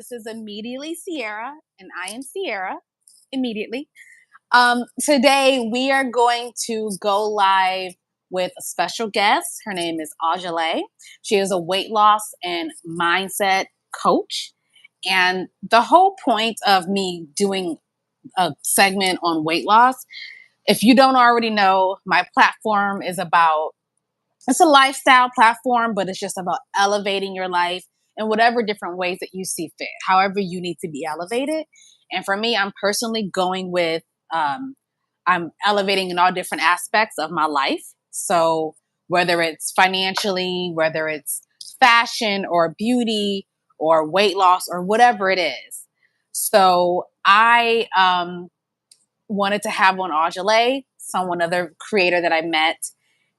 This is Immediately Sierra, and I am Sierra. Immediately. Today we are going to go live with a special guest. Her name is Aujile. She is a weight loss and mindset coach. And the whole point of me doing a segment on weight loss, if you don't already know, my platform is about it's a lifestyle platform, but it's just about elevating your life in whatever different ways that you see fit, however you need to be elevated. And for me, I'm personally going with, I'm elevating in all different aspects of my life. So whether it's financially, whether it's fashion or beauty or weight loss or whatever it is. So I wanted to have on Aujile, someone other creator that I met,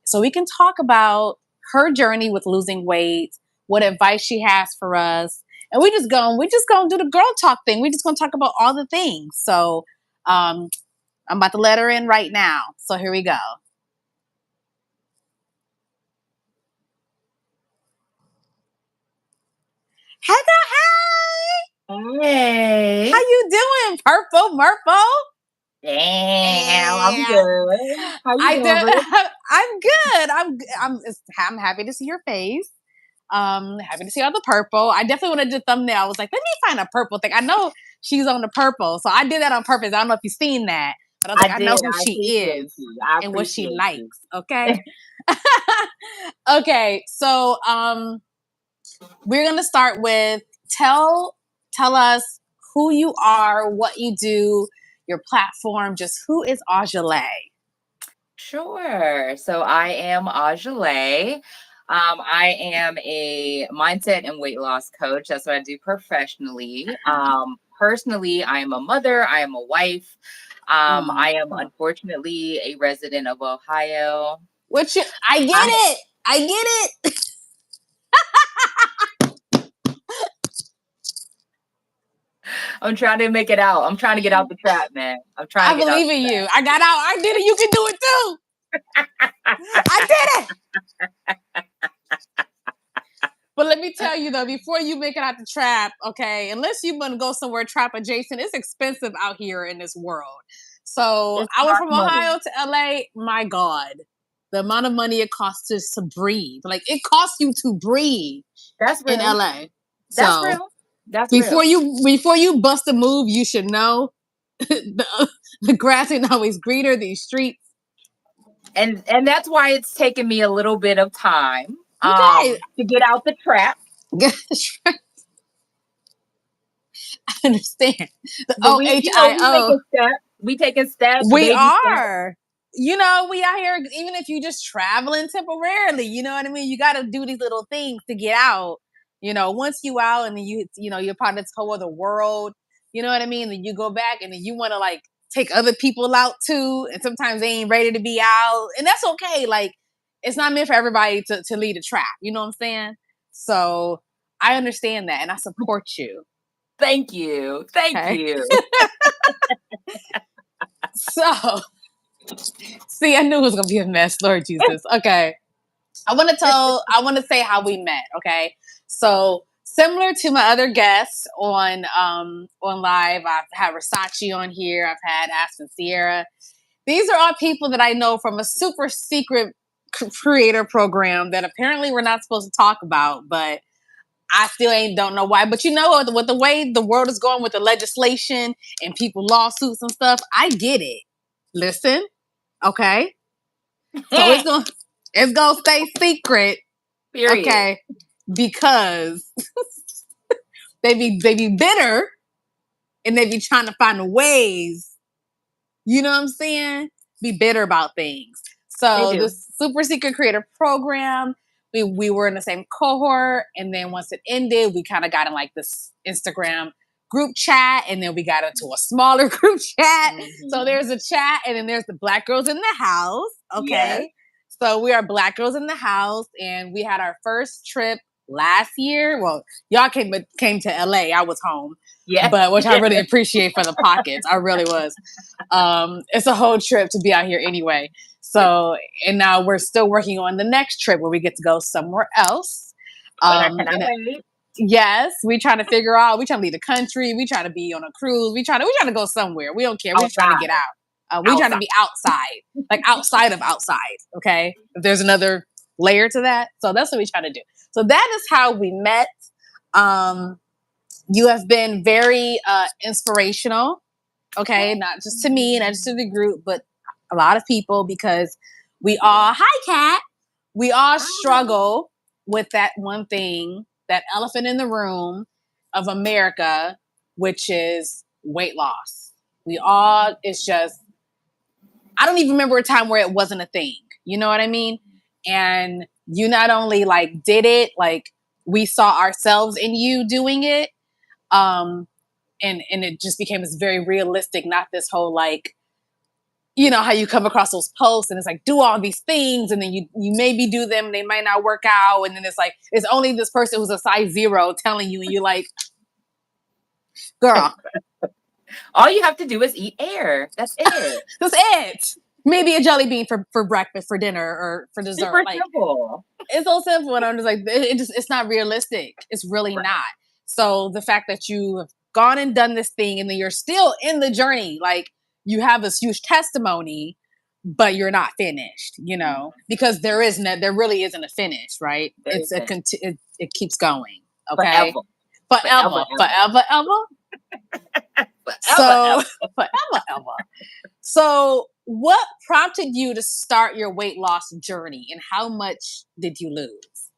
so we can talk about her journey with losing weight, what advice she has for us, and we just gonna do the girl talk thing. We just gonna talk about all the things. So I'm about to let her in right now. So here we go. Hey girl, hey! Hey. How you doing, Purple Murple? Damn, I'm Yeah. good. How you I doing, did. boo? I'm good. I'm happy to see your face. Happy to see all the purple. I definitely wanted to do thumbnail. I was like, let me find a purple thing. I know she's on the purple, so I did that on purpose. I don't know if you've seen that, but I was I like, I know did. who I she appreciate is you. I and what she appreciate likes. you. Okay. Okay. So we're gonna start with tell us who you are, what you do, your platform. Just who is Aujile? Sure. So I am Aujile. I am a mindset and weight loss coach. That's what I do professionally. Personally, I am a mother. I am a wife. I am unfortunately a resident of Ohio. Which I get I, it. I get it. I'm trying to make it out. I'm trying to get out the trap, man. I'm trying to I get out believe the in trap. you. I got out. I did it. You can do it too. I did it. But let me tell you though, before you make it out the trap, okay, unless you're gonna go somewhere trap adjacent, it's expensive out here in this world. So It's I went not from money. Ohio to LA. My God, the amount of money it costs to breathe. Like it costs you to breathe That's in real. LA. That's So real. That's before real. you bust a move, you should know the grass ain't always greener. These streets. And that's why it's taken me a little bit of time Okay. to get out the trap. I understand. The But we OHIO. taking steps. We taking steps, We baby steps. are. You know, we out here, even if you just traveling temporarily, you know what I mean? You got to do these little things to get out. You know, once you out and then you're part of this whole other world, you know what I mean? Then you go back and then you want to like take other people out too. And sometimes they ain't ready to be out. And that's okay. Like, it's not meant for everybody to lead a trap. You know what I'm saying? So I understand that and I support you. Thank you. Thank Okay. you. So, see, I knew it was going to be a mess, Lord Jesus. Okay. I want to say how we met. Okay. So similar to my other guests on live, I've had Versace on here. I've had Aspen Sierra. These are all people that I know from a super secret creator program that apparently we're not supposed to talk about, but I still ain't don't know why. But you know, with the way the world is going with the legislation and people lawsuits and stuff, I get it. Listen, okay. So it's gonna stay secret, Period. okay, because they be bitter and they be trying to find ways, you know what I'm saying? Be bitter about things. They So do. this super secret creator program, we were in the same cohort, and then once it ended, we kind of got in like this Instagram group chat, and then we got into a smaller group chat. So Mm-hmm. there's a chat, and then there's the Black Girls in the House. Yes. Okay. So we are Black Girls in the House, and we had our first trip last year. Well, y'all came to LA. I was home, Yes. but which I really appreciate for the pockets. I really was. It's a whole trip to be out here anyway. So, and now we're still working on the next trip where we get to go somewhere else. And I cannot And wait. Yes, we trying to figure out. We trying to leave the country. We trying to be on a cruise. We trying to go somewhere. We don't care. We just trying to get Outside, out. We trying to outside. be outside, like outside of outside. Okay, if there's another layer to that, so that's what we try to do. So that is how we met. Um, you have been very inspirational. Okay, not just to me, not just to the group, but a lot of people because we all. Hi, Kat. We all Hi. struggle with that one thing, that elephant in the room of America, which is weight loss. We all, it's just, I don't even remember a time where it wasn't a thing. You know what I mean? And you not only like did it, like we saw ourselves in you doing it. Um, and it just became this very realistic, not this whole like, you know how you come across those posts and it's like do all these things and then you maybe do them, they might not work out, and then it's like it's only this person who's a size 0 telling you, and you're like, girl, All you have to do is eat air. That's it. that's it. Maybe a jelly bean for breakfast, for dinner, or for dessert. Super Like simple. it's so simple, and I'm just like it's not realistic. It's really Right. not. So the fact that you have gone and done this thing and then you're still in the journey, like you have this huge testimony, but you're not finished, you know, Mhm. because there really isn't a finish, right? There isn't. It keeps going. Okay. Forever. Forever, Forever, ever. forever, ever. Forever, So ever. forever, ever. So what prompted you to start your weight loss journey, and how much did you lose?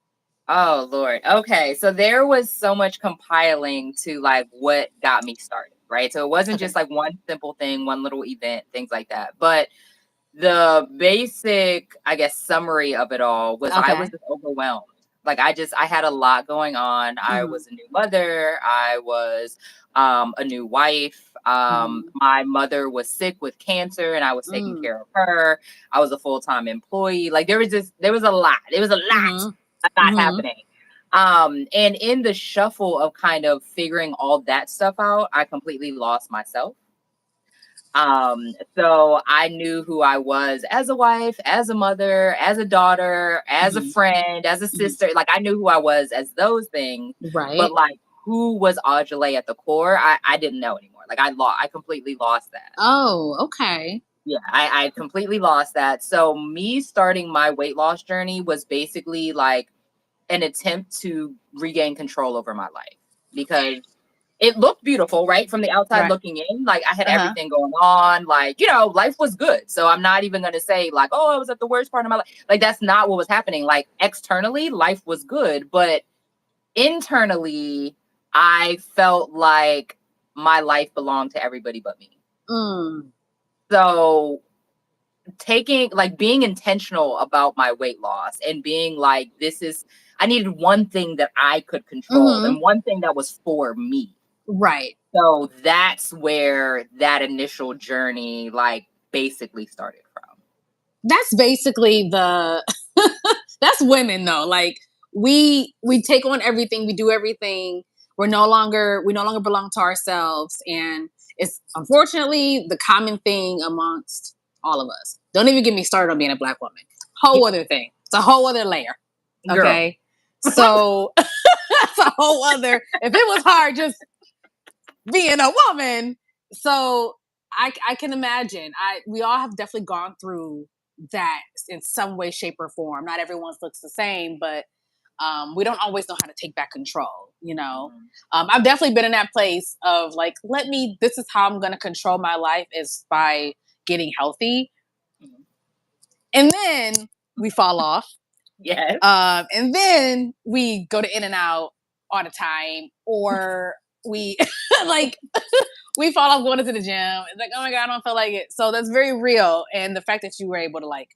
Oh Lord. Okay. So there was so much compiling to like what got me started, right? So it wasn't Okay. just like one simple thing, one little event, things like that. But the basic, I guess, summary of it all was I was Okay. just overwhelmed. Like I had a lot going on. I Mm-hmm. was a new mother. I was a new wife. Mm-hmm. My mother was sick with cancer and I was taking Mm. care of her. I was a full-time employee. Like there was a lot. There was Mm-hmm. a lot Mm-hmm. happening. And in the shuffle of kind of figuring all that stuff out, I completely lost myself. So I knew who I was as a wife, as a mother, as a daughter, as a Mm-hmm. friend, as a sister. Like I knew who I was as those things, but Right. like who was Aujile at the core, I didn't know anymore. Like I completely lost that. Oh, okay. Yeah, I completely lost that. So me starting my weight loss journey was basically like an attempt to regain control over my life because it looked beautiful, right? From the outside Right. looking in, like I had Uh-huh. everything going on. Like, you know, life was good. So I'm not even going to say, like, oh, I was at the worst part of my life. Like, that's not what was happening. Like, externally, life was good. But internally, I felt like my life belonged to everybody but me. Mm. So taking, like, being intentional about my weight loss and being like, I needed one thing that I could control Mm-hmm. and one thing that was for me. Right. So that's where that initial journey, like, basically started from. That's basically the that's women though. Like we take on everything, we do everything. We no longer belong to ourselves, and it's unfortunately the common thing amongst all of us. Don't even get me started on being a black woman. Yeah, Whole other thing. It's a whole other layer. girl. Okay. So that's a whole other, if it was hard just being a woman. So I can imagine. We all have definitely gone through that in some way, shape, or form. Not everyone's looks the same, but we don't always know how to take back control. You know, Mhm, I've definitely been in that place of like, let me. This is how I'm going to control my life is by getting healthy, mhm. and then we fall off, Yes. and then we go to In and Out all the time, or we like we fall off going into the gym. It's like, oh my god, I don't feel like it. So that's very real, and the fact that you were able to like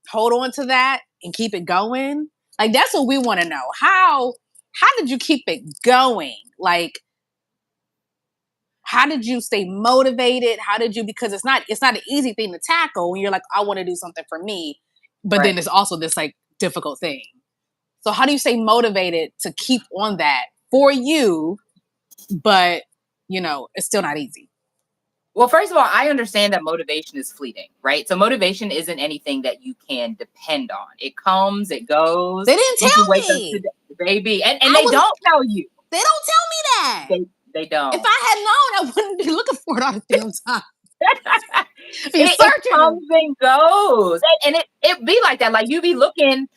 hold on to that and keep it going, like that's what we want to know. How did you keep it going? Like how did you stay motivated? How did you, because it's not an easy thing to tackle when you're like, I want to do something for me, but then Right. it's also this like difficult thing. So how do you stay motivated to keep on that for you, but you know, it's still not easy? Well, first of all, I understand that motivation is fleeting, right? So motivation isn't anything that you can depend on. It comes, it goes. They didn't You can wake tell up me. today, baby, and I they was. don't tell you. They don't tell me that. They If don't. I had known, I wouldn't be looking for it all the damn time. Be It searching. comes and goes, and it be like that. Like you be looking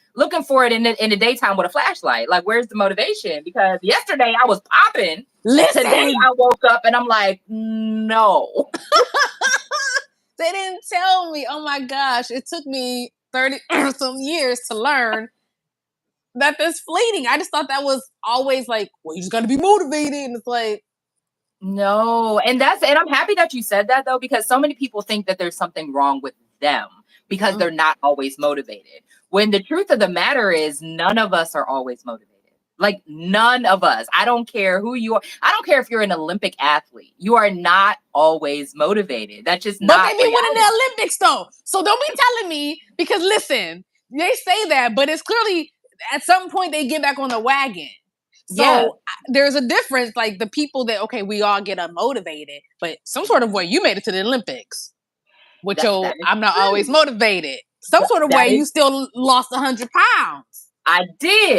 for it in the daytime with a flashlight. Like where's the motivation? Because yesterday I was popping. Today Listen, I woke up and I'm like, no. they didn't tell me. Oh my gosh, it took me 30 some years to learn that that's fleeting. I just thought that was always like, well, you just got to be motivated, and it's like, No, and I'm happy that you said that though, because so many people think that there's something wrong with them because mm, they're not always motivated. When the truth of the matter is, none of us are always motivated. Like none of us. I don't care who you are. I don't care if you're an Olympic athlete. You are not always motivated. That's just but they not be winning the reality. Olympics though. So don't be telling me because listen, they say that, but it's clearly at some point they get back on the wagon. Yeah. So there's a difference. Like the people that okay, we all get unmotivated, but some sort of way you made it to the Olympics. With your, That is I'm not always true. motivated. Some sort of That way is you still lost 100 pounds. I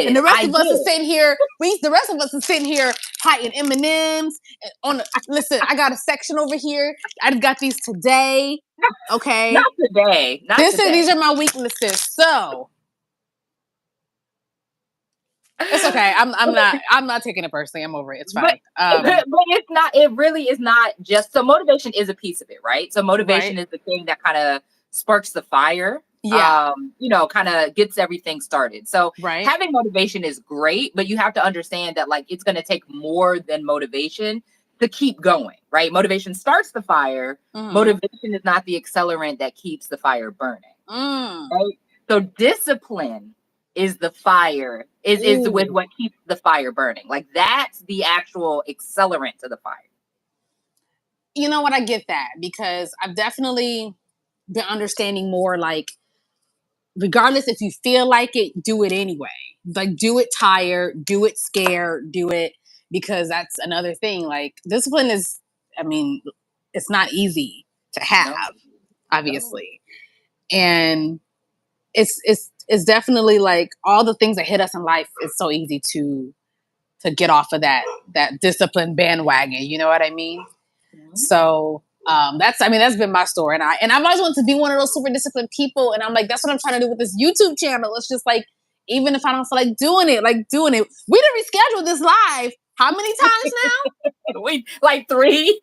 And did. the rest I of us is did. sitting here. The rest of us is sitting here hiding M and M's. On the, listen, I got a section over here. I just got these today. Not Okay, today. Not these today. are my weaknesses. So it's okay. I'm not taking it personally. I'm over it. It's But fine. but it's not. It really is not just. So motivation is a piece of it, right? So Right. motivation is the thing that kind of sparks the fire. Yeah. Kind of gets everything started. So Right. having motivation is great, but you have to understand that like it's going to take more than motivation to keep going, right? Motivation starts the fire. Mm-hmm. Motivation is not the accelerant that keeps the fire burning, Mm. right? So discipline is the fire, is with Ooh. what keeps the fire burning. Like that's the actual accelerant to the fire. You know what? I get that because I've definitely been understanding more like regardless if you feel like it, do it anyway. Like do it tired, do it scared, do it because that's another thing. Like discipline is, I mean, it's not easy to have, No, no. obviously. And it's definitely like all the things that hit us in life, it's so easy to get off of that discipline bandwagon. You know what I mean? Mhm. So that's been my story, and I've always wanted to be one of those super disciplined people, and I'm like that's what I'm trying to do with this YouTube channel. It's just like even if I don't feel like doing it, like doing it. We didn't reschedule this live how many times now? We like three.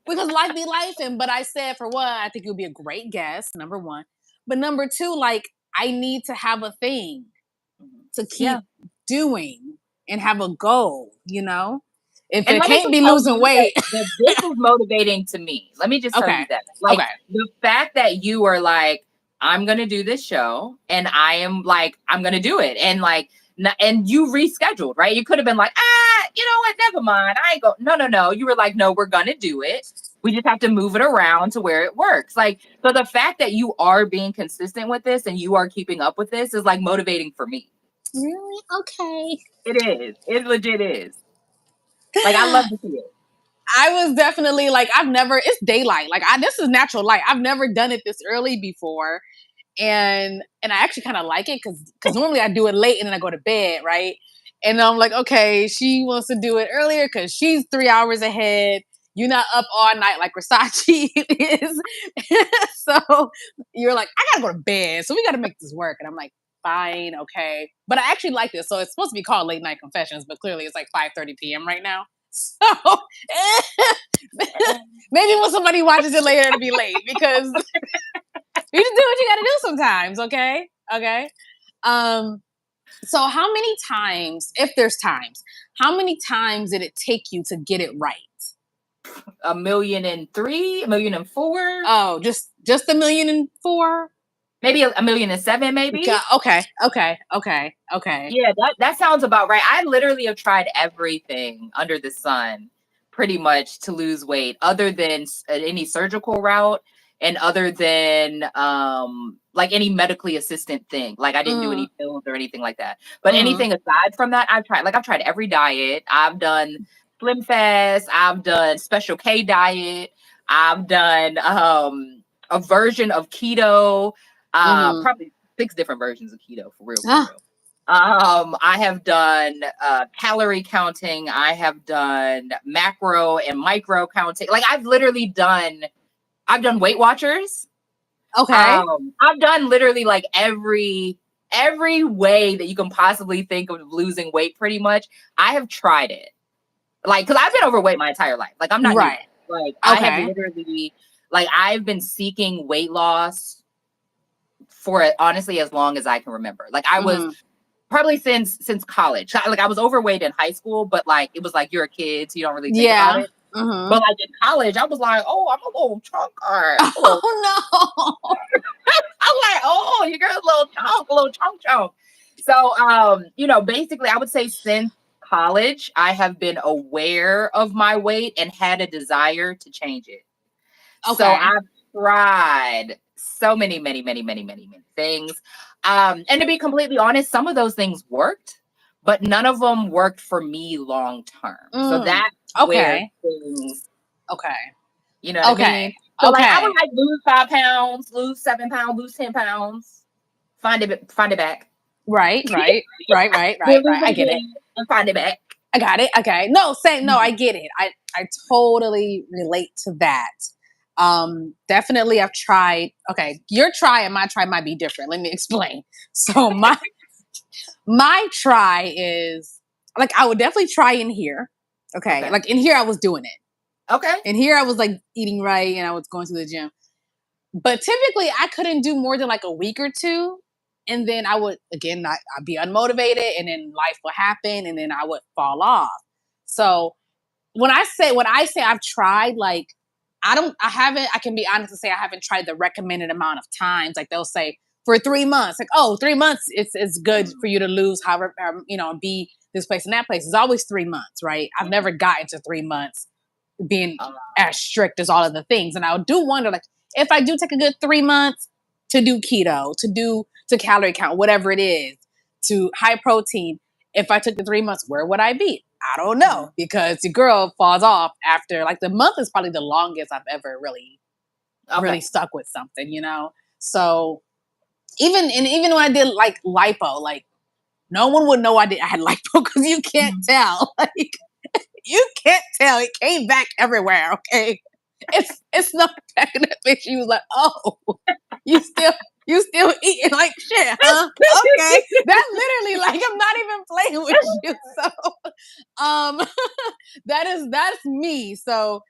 Because life be life, and but I said for one, I think it would be a great guest. Number one, but number two, like I need to have a thing to Yeah. keep doing and have a goal. You know, if And it let me can't just be tell losing you that, weight, that this is motivating to me. Let me just tell okay, you that. Like okay, the fact that you are like, I'm gonna do this show and I am like, I'm gonna do it. And like and you rescheduled, right? You could have been like, you know what, never mind. I ain't go. No, no, no. You were like, no, we're gonna do it. We just have to move it around to where it works. Like, so the fact that you are being consistent with this and you are keeping up with this is like motivating for me. really, okay. It is. It legit is. Like I love to see it. I was definitely like, I've never, it's daylight. Like this is natural light. I've never done it this early before. And I actually kind of like it because normally I do it late and then I go to bed, right? And I'm like, okay, she wants to do it earlier because she's 3 hours ahead. You're not up all night like Versace is. So you're like, I gotta go to bed. So we gotta make this work. And I'm like, fine, okay. But I actually like this. So it's supposed to be called Late Night Confessions, but clearly it's like 5:30 p.m. right now. So maybe when somebody watches it later, it'll be late because you just do what you gotta do sometimes, okay? Okay. Um, so how many times, if there's times, how many times did it take you to get it right? 1,000,003, 1,000,004, Oh, just 1,000,004? maybe a 1,000,007, maybe. Okay, okay, okay, okay. Yeah, that sounds about right. I literally have tried everything under the sun, pretty much, to lose weight, other than any surgical route, and other than like any medically assistant thing. Like I didn't do Mm, any pills or anything like that. But mm, anything aside from that, I've tried. Like I've tried every diet. I've done Slim Fast. I've done Special K diet. I've done a version of keto, Mm-hmm. probably 6 different versions of keto for real, for Ah, real. I have done calorie counting. I have done macro and micro counting. Like I've done Weight Watchers. okay. I've done literally like every way that you can possibly think of losing weight pretty much. I have tried it. Like, because I've been overweight my entire life. Like, I'm not new. Right. Like, I have Okay. literally, like, I've been seeking weight loss for honestly as long as I can remember. Like, I was Mm-hmm. probably since college. Like, I was overweight in high school, but like, it was like you're a kid, so you don't really think about Yeah. it. Mm-hmm. But like in college, I was like, oh, I'm a little chunker. Oh no. I'm like, oh, you got a little chunk. So, basically, I would say since college, I have been aware of my weight and had a desire to change it. So Okay. I've tried so many things. And to be completely honest, some of those things worked, but none of them worked for me long term. So Mm. that's where Okay. things, Okay. you know what I Okay. mean? So like I would Okay. like lose 5 pounds, lose 7 pounds, lose 10 pounds, find it back. Right. Right. Right. Right. Then Right. lose Right. it I get it. again and find it back. I got it. Okay. No, same. No, Mhm. I get it. I totally relate to that. Definitely I've tried. Okay, your try and my try might be different. Let me explain. So my try is like I would definitely try in here. Okay. Okay. Like in here I was doing it. Okay. In here I was like eating right and I was going to the gym. But typically I couldn't do more than like a week or two. And then I would again not I'd be unmotivated and then life would happen and then I would fall off. So when I say I've tried, like I can be honest and say I haven't tried the recommended amount of times. Like they'll say for 3 months, like, oh, 3 months, it's good for you to lose however, be this place and that place. It's always 3 months, right? I've never gotten to 3 months being Uh, as strict as all of the things. And I do wonder, like, if I do take a good 3 months to do keto, to calorie count, whatever it is, to high protein, if I took the 3 months, where would I be? I don't know mhm. because your girl falls off after like the month is probably the longest I've ever really Okay. stuck with something. So even when I did like lipo, like no one would know I had lipo because you can't Mhm. tell. Like you can't tell. It came back everywhere. Okay, it's not back in the picture. She was like, oh, you still you still eating like shit, huh? Okay, that's literally like I'm not even playing with you. So, that's me. So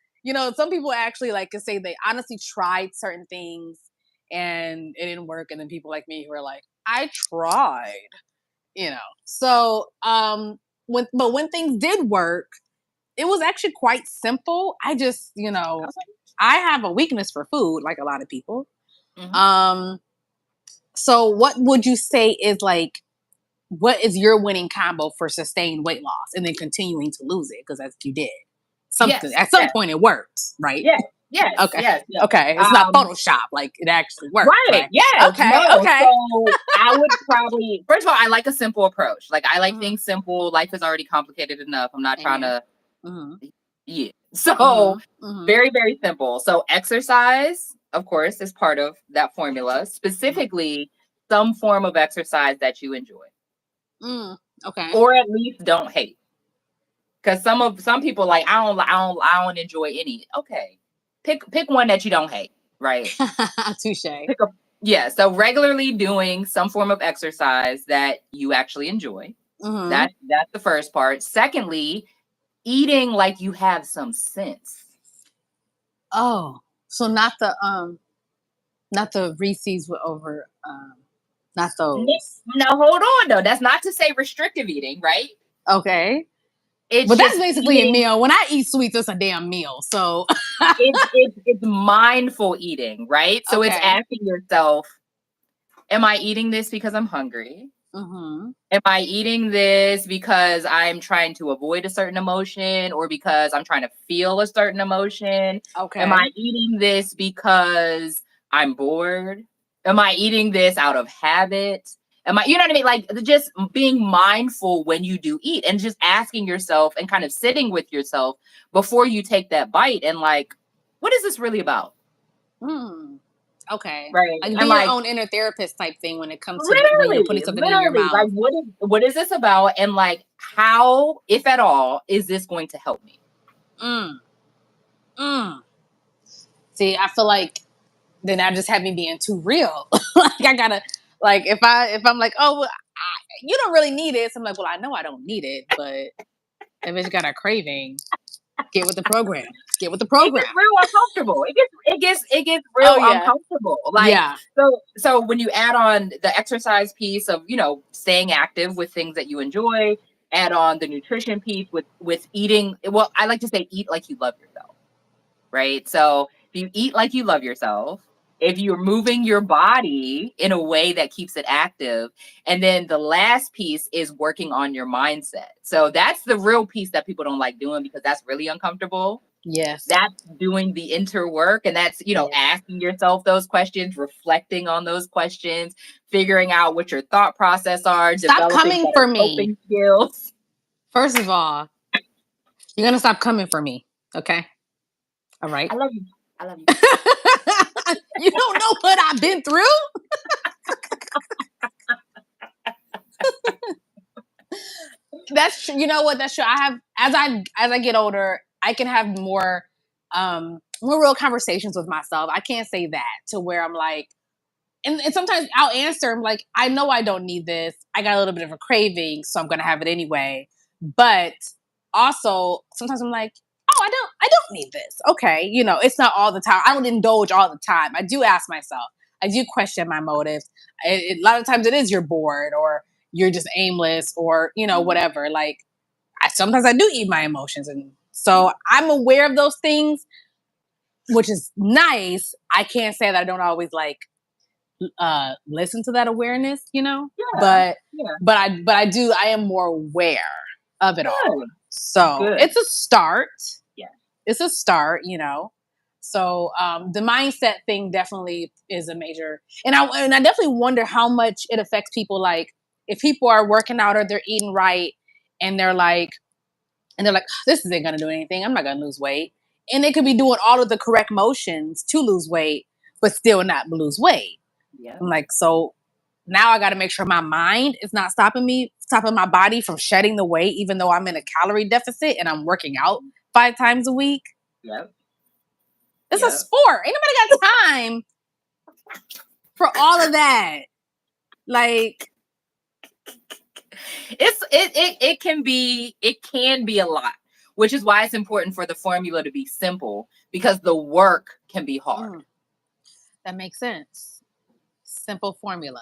some people actually like can say they honestly tried certain things and it didn't work, and then people like me who are like, I tried. So when things did work, it was actually quite simple. I just, I have a weakness for food, like a lot of people. Mhm. Um, so what would you say is like, what is your winning combo for sustained weight loss and then continuing to lose it? Because that's what you did. Something Yes. at some Yes. point it works, right? Yes. Yes. Okay. Yes. Yes. Okay. It's not Photoshop, like it actually works, Right. right? Yes. Okay. No. Okay. So I would probably first of all, I like a simple approach. Like I like Mm-hmm. things simple. Life is already complicated enough. I'm not trying Amen. to Mm-hmm. yeah. So Mm-hmm. Mm-hmm. very, very simple. So exercise, of course, is part of that formula. Specifically, some form of exercise that you enjoy. Mm, okay. Or at least don't hate. Because some people like I don't enjoy any. Okay. Pick one that you don't hate, right? Touche. Pick a yeah, so regularly doing some form of exercise that you actually enjoy. Mm-hmm. That's the first part. Secondly, eating like you have some sense. Oh, so not the Reese's with over not those. Now hold on though. That's not to say restrictive eating, right? Okay. It's But that's just basically a eating. meal. When I eat sweets, it's a damn meal. So It's mindful eating, right? So it's okay. asking yourself, am I eating this because I'm hungry? Mm-hmm. Am I eating this because I'm trying to avoid a certain emotion or because I'm trying to feel a certain emotion? Am Okay. I eating this because I'm bored? Am I eating this out of habit? You know what I mean? Like just being mindful when you do eat and just asking yourself and kind of sitting with yourself before you take that bite and like, what is this really about? Mm. Okay. Right. Like be And your like, own inner therapist type thing when it comes to when you're putting literally, something in your literally, like mouth. what is this about? And like, how, if at all, is this going to help me? Mm. Mm. See, I feel like then that just had me being too real. Like I gotta like if I'm like, oh well, you don't really need it. So I'm like, well, I know I don't need it, but if it's got a craving, get with the program. Get with the It program. gets real uncomfortable. It gets Oh real yeah. uncomfortable. Like, Yeah. so when you add on the exercise piece of, staying active with things that you enjoy, add on the nutrition piece with eating. Well, I like to say eat like you love yourself, right? So if you eat like you love yourself, if you're moving your body in a way that keeps it active, and then the last piece is working on your mindset. So that's the real piece that people don't like doing because that's really uncomfortable. Yes. That's doing the inner work, and that's Yeah. asking yourself those questions, reflecting on those questions, figuring out what your thought process are, Stop developing coming better for me. coping skills. First of all, you're gonna stop coming for me. Okay. All right. I love you. I love you. You don't know what I've been through. That's true. You know what? That's true. I have as I get older, I can have more real conversations with myself. I can't say that to where I'm like, and sometimes I'll answer. I'm like, I know I don't need this. I got a little bit of a craving, so I'm gonna have it anyway. But also sometimes I'm like, oh, I don't need this. Okay, it's not all the time. I don't indulge all the time. I do ask myself. I do question my motives. A lot of times it is you're bored or you're just aimless or whatever. Like sometimes I do eat my emotions, and so I'm aware of those things, which is nice. I can't say that I don't always like listen to that awareness, Yeah, but yeah. I am more aware of it all. Good, So good. it's a start. Yeah. It's a start. So the mindset thing definitely is a major, and I definitely wonder how much it affects people. Like if people are working out or they're eating right, and they're like, this isn't gonna do anything. I'm not gonna lose weight, and they could be doing all of the correct motions to lose weight, but still not lose weight. Yeah. I'm like, so now I got to make sure my mind is not stopping my body from shedding the weight, even though I'm in a calorie deficit and I'm working out 5 times a week. Yep. It's a Yep. sport. Ain't nobody got time for all of that. Like, It can be a lot, which is why it's important for the formula to be simple because the work can be hard. mm, that makes sense. Simple formula.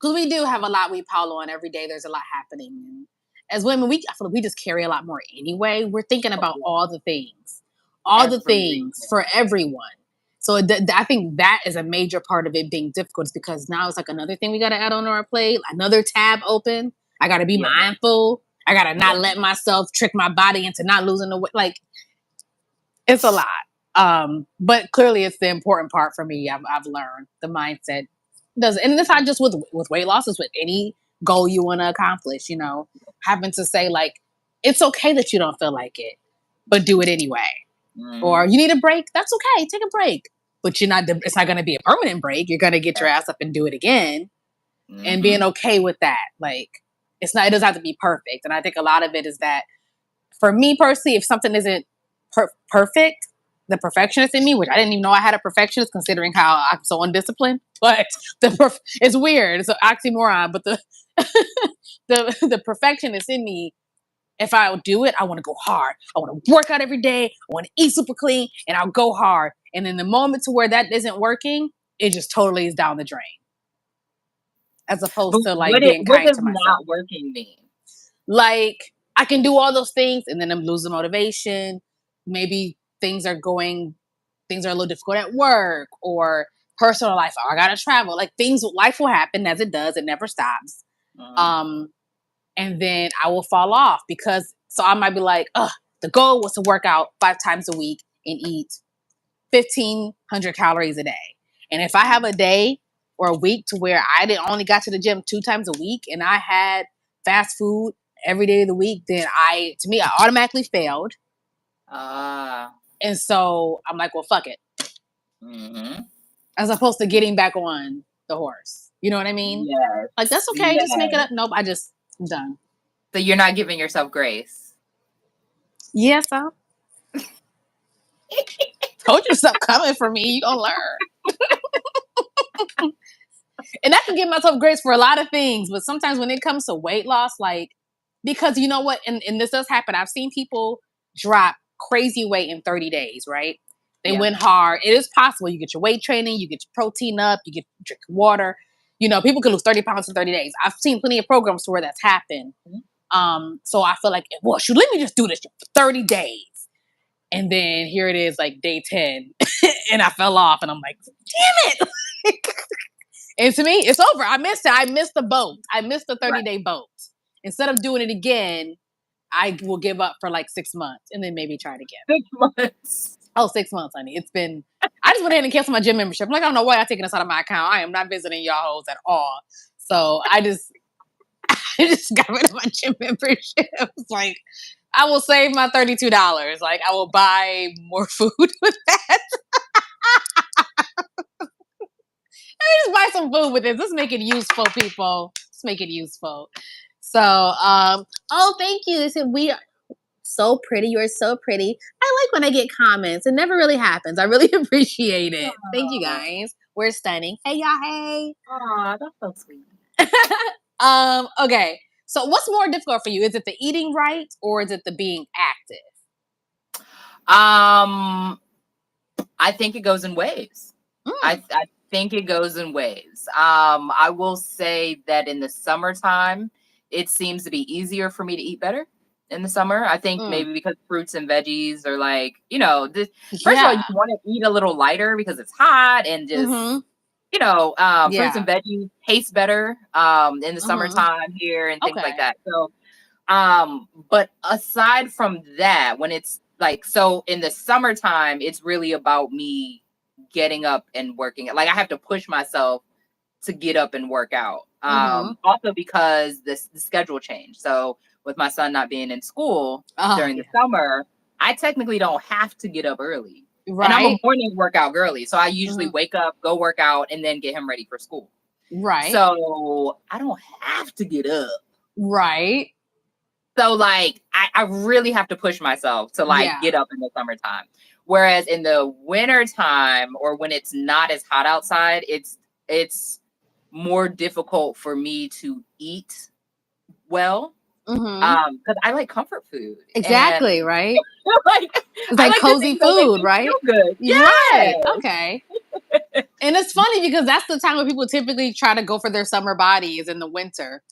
Because we do have a lot we pile on every day. There's a lot happening. And as women, I feel like we just carry a lot more anyway. We're thinking about all the things Everything. for everyone. So I think that is a major part of it being difficult, is because now it's like another thing we got to add on our plate, another tab open. I got to be Yeah. mindful. I got to not Yeah. let myself trick my body into not losing the weight. Like, it's a lot. But clearly it's the important part for me. I've learned the mindset does, and it's not just with weight loss, it's with any goal you want to accomplish, having to say like, it's okay that you don't feel like it, but do it anyway. Or Mm, you need a break, that's okay, take a break. But it's not going to be a permanent break. You're going to get your ass up and do it again, and being mm-hmm. okay with that. Like, it doesn't have to be perfect. And I think a lot of it is that, for me personally, if something isn't perfect, the perfectionist in me, which I didn't even know I had a perfectionist, considering how I'm so undisciplined, but it's weird. It's an oxymoron. But the perfectionist in me, if I do it, I want to go hard. I want to work out every day. I want to eat super clean, and I'll go hard. And in the moment to where that isn't working, it just totally is down the drain. As But opposed to like what it being what kind does to myself. not working mean? Like, I can do all those things and then I'm losing motivation. Maybe things are a little difficult at work or personal life. Oh, I gotta travel. Like, life will happen as it does. It never stops. Mm, Um, and then I will fall off so I might be like, the goal was to work out 5 times a week and eat 1,500 calories a day. And if I have a day or a week to where only got to the gym 2 times a week and I had fast food every day of the week, then to me, I automatically failed. ah, And so I'm like, well, fuck it. Mm-hmm. As opposed to getting back on the horse. You know what I mean? Like, that's Yes. okay. Just make it Yes. up. Nope. I'm done. So you're not giving yourself grace. Yeah, so told you something coming for me. You gonna learn. And I can give myself grace for a lot of things, but sometimes when it comes to weight loss, like, because you know what, and this does happen. I've seen people drop crazy weight in 30 days, right? They Yeah. went hard. It is possible. You get your weight training, you get your protein up, you get drink water. You know, people can lose 30 pounds in 30 days. I've seen plenty of programs where that's happened. So I feel like, well, shoot, let me just do this for 30 days. And then here it is, like day 10, and I fell off, and I'm like, damn it. And to me, it's over. I missed it. I missed the boat. I missed the 30-day boat. Instead of doing it again, I will give up for like 6 months and then maybe try it again. 6 months. Oh, 6 months, honey. I just went ahead and canceled my gym membership. I'm like, I don't know why I'm taking this out of my account. I am not visiting y'all hoes at all. So I just got rid of my gym membership. It's like, I will save my $32. Like, I will buy more food with that. Just buy some food with this. Let's make it useful, people. Let's make it useful. So, oh, thank you. They said we are so pretty. You're so pretty. I like when I get comments. It never really happens. I really appreciate it. Thank you guys. We're stunning. Hey, y'all. Hey. Aw, that's so sweet. Okay. So, what's more difficult for you? Is it the eating right or is it the being active? I think it goes in waves. I think it goes in waves. I will say that in the summertime, it seems to be easier for me to eat better in the summer. I think maybe because fruits and veggies are like, first of all, you Yeah. want to eat a little lighter because it's hot and just, fruits Yeah. and veggies taste better in the summertime here and things like Okay. that. So but aside from that, when it's like, so in the summertime, it's really about me getting up and working. Like I have to push myself to get up and work out. Also because the schedule changed. So with my son not being in school Oh, during yeah. the summer, I technically don't have to get up early. And I'm a Right. morning workout girly. So I usually wake up, go work out, and then get him ready for school. Right. So I don't have to get up. Right. So like I really have to push myself to like Yeah. get up in the summertime. Whereas in the wintertime or when it's not as hot outside, it's more difficult for me to eat well. Because I like comfort food. Exactly, And right? like It's I like like the cozy things that make food, me right? feel good. Right. Yes. Okay. And it's funny because that's the time when people typically try to go for their summer body is in the winter.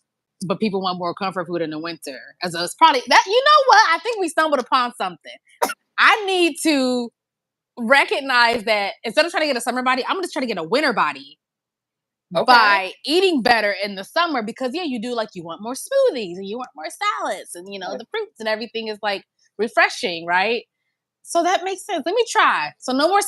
But people want more comfort food in the winter. As it's probably that, you know what? I think we stumbled upon something. I need to recognize that instead of trying to get a summer body, I'm just trying to get a winter body Okay. by eating better in the summer because yeah, you do like you want more smoothies and you want more salads and the fruits and everything is like refreshing, right? So that makes sense. Let me try. So no more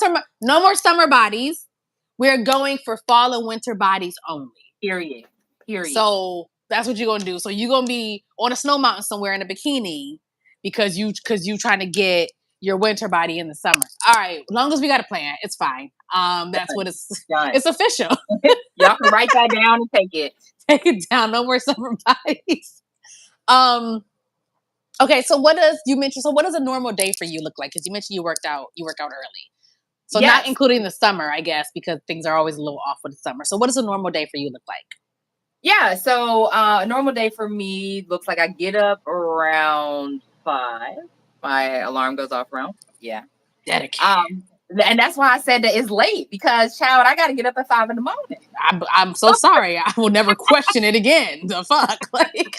summer bodies. We're going for fall and winter bodies only. Period. Period. So that's what you're gonna do. So you're gonna be on a snow mountain somewhere in a bikini because you trying to get your winter body in the summer. All right, as long as we got a plan, it's fine. That's what Done. it's official. Y'all can write that down and take it. Take it down. No more summer bodies. Um. Okay. So what does you mentioned? So what does a normal day for you look like? Because you mentioned you worked out. You worked out early. So not Yes. including the summer, I guess, because things are always a little off with the summer. So what does a normal day for you look like? Yeah, so a normal day for me looks like I get up around 5. My alarm goes off around, yeah. Dedicated. And that's why I said that it's late because, child, I got to get up at 5 in the morning. I'm so sorry. I will never question it again. The fuck, like.